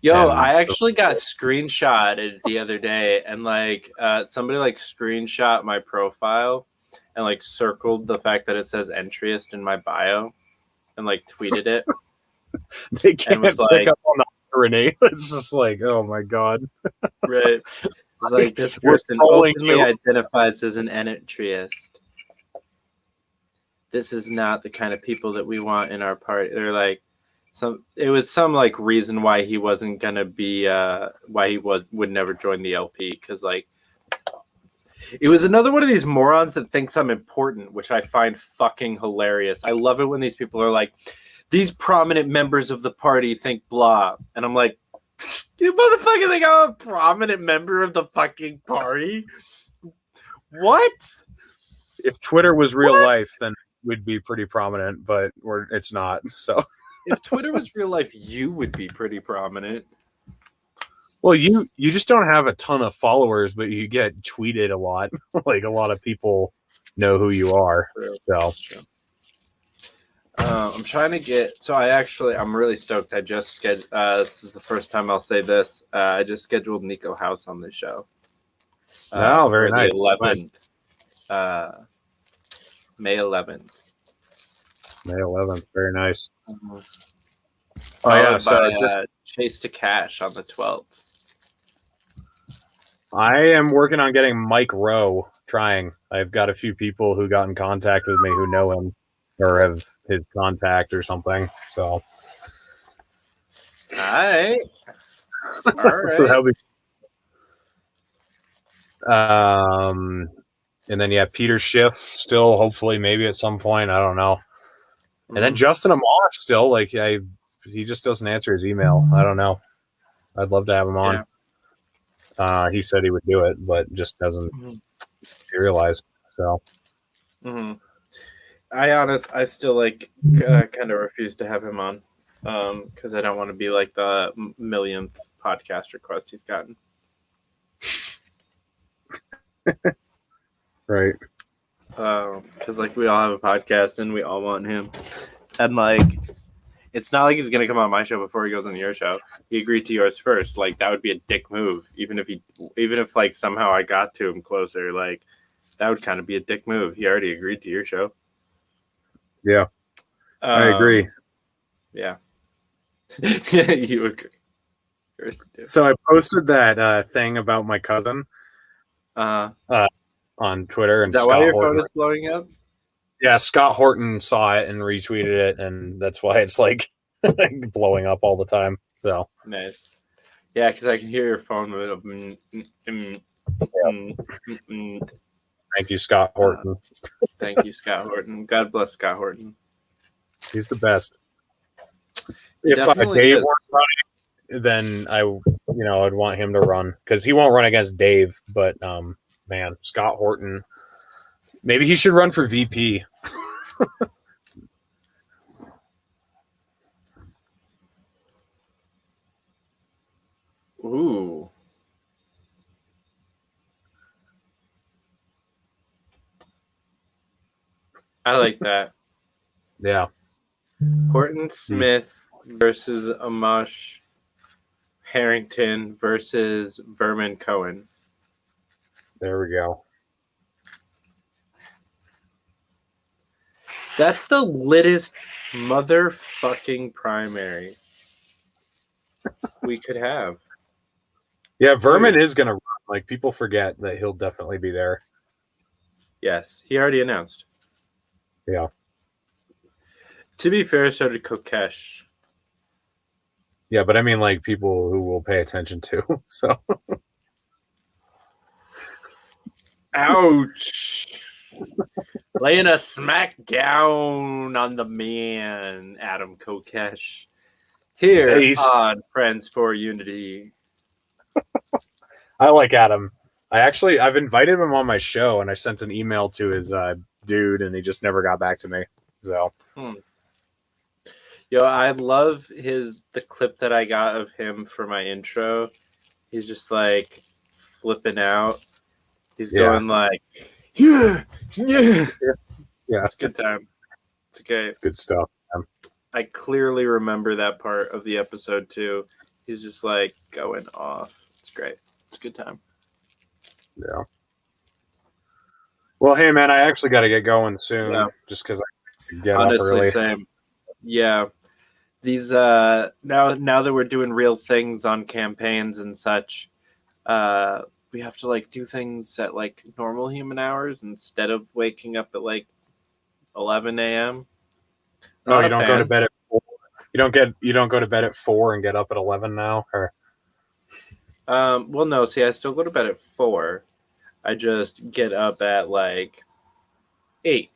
Yo, I actually got screenshotted the other day, and like somebody like screenshot my profile and like circled the fact that it says entryist in my bio and like tweeted it. They can't pick up on the irony. It's just like, oh my god. Right. It's like, this person openly identifies as an entryist. This is not the kind of people that we want in our party. They're like, it was some like reason why he wasn't gonna be why he would never join the LP, because like it was another one of these morons that thinks I'm important, which I find fucking hilarious. I love it when these people are like, these prominent members of the party think blah, and I'm like, you motherfucker think I'm a prominent member of the fucking party? What? If Twitter was real life, then we'd be pretty prominent, but it's not. So if Twitter was real life, you would be pretty prominent. Well, you just don't have a ton of followers, but you get tweeted a lot. Like, a lot of people know who you are. So I'm trying to get. So I'm really stoked. I just scheduled. This is the first time I'll say this. I just scheduled Nico House on the show. Oh, very nice. The 11th, May 11th. May 11th. Very nice. Followed So by Chase to Cash on the 12th. I am working on getting Mike Rowe. Trying. I've got a few people who got in contact with me who know him or have his contact or something. So, All right. All right. So that'll be. And then Peter Schiff still, hopefully, maybe at some point. I don't know. And then Justin Amash still, like he just doesn't answer his email. I don't know. I'd love to have him on. Yeah. He said he would do it, but just doesn't realize. So, I still kind of refuse to have him on, because I don't want to be like the millionth podcast request he's gotten. Right. Because we all have a podcast and we all want him, and it's not like he's gonna come on my show before he goes on your show. He agreed to yours first. That would be a dick move. Even if somehow I got to him closer, that would kind of be a dick move. He already agreed to your show. Yeah, I agree. Yeah, you agree. So I posted that thing about my cousin on Twitter. Is that why your phone is blowing up? Yeah, Scott Horton saw it and retweeted it, and that's why it's blowing up all the time. So nice. Yeah, because I can hear your phone. Thank you, Scott Horton. Thank you, Scott Horton. God bless Scott Horton. He's the best. If Dave weren't running, then I'd want him to run because he won't run against Dave. But man, Scott Horton, maybe he should run for VP. Ooh. I like that. Yeah. Horton Smith versus Amash Harrington versus Vermin Cohen. There we go. That's the littest motherfucking primary we could have. Yeah, Vermin is going to run. People forget that he'll definitely be there. Yes, he already announced. Yeah. To be fair, so did Kokesh. Yeah, but I mean, people who will pay attention to. So. Ouch. Laying a smack down on the man, Adam Kokesh. Here on Friends for Unity. I like Adam. I've invited him on my show, and I sent an email to his dude, and he just never got back to me. So. Yo, I love the clip that I got of him for my intro. He's just flipping out. He's going yeah. It's a good time. It's okay. It's good stuff. I clearly remember that part of the episode too. He's just going off. It's great. It's a good time. Yeah. Well, hey man, I actually got to get going soon, just because I get up early. Same. Yeah. These now that we're doing real things on campaigns and such, we have to do things at normal human hours instead of waking up at 11 a.m. Oh, you don't go to bed at 4. You don't go to bed at 4 and get up at 11 now, or? Well, no. See, I still go to bed at 4. I just get up at 8.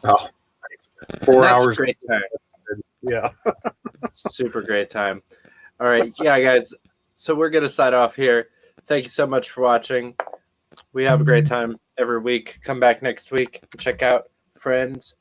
Oh, 4 hours. Great time. Yeah. Super great time. All right. Yeah, guys. So we're going to sign off here. Thank you so much for watching. We have a great time every week. Come back next week and check out Friends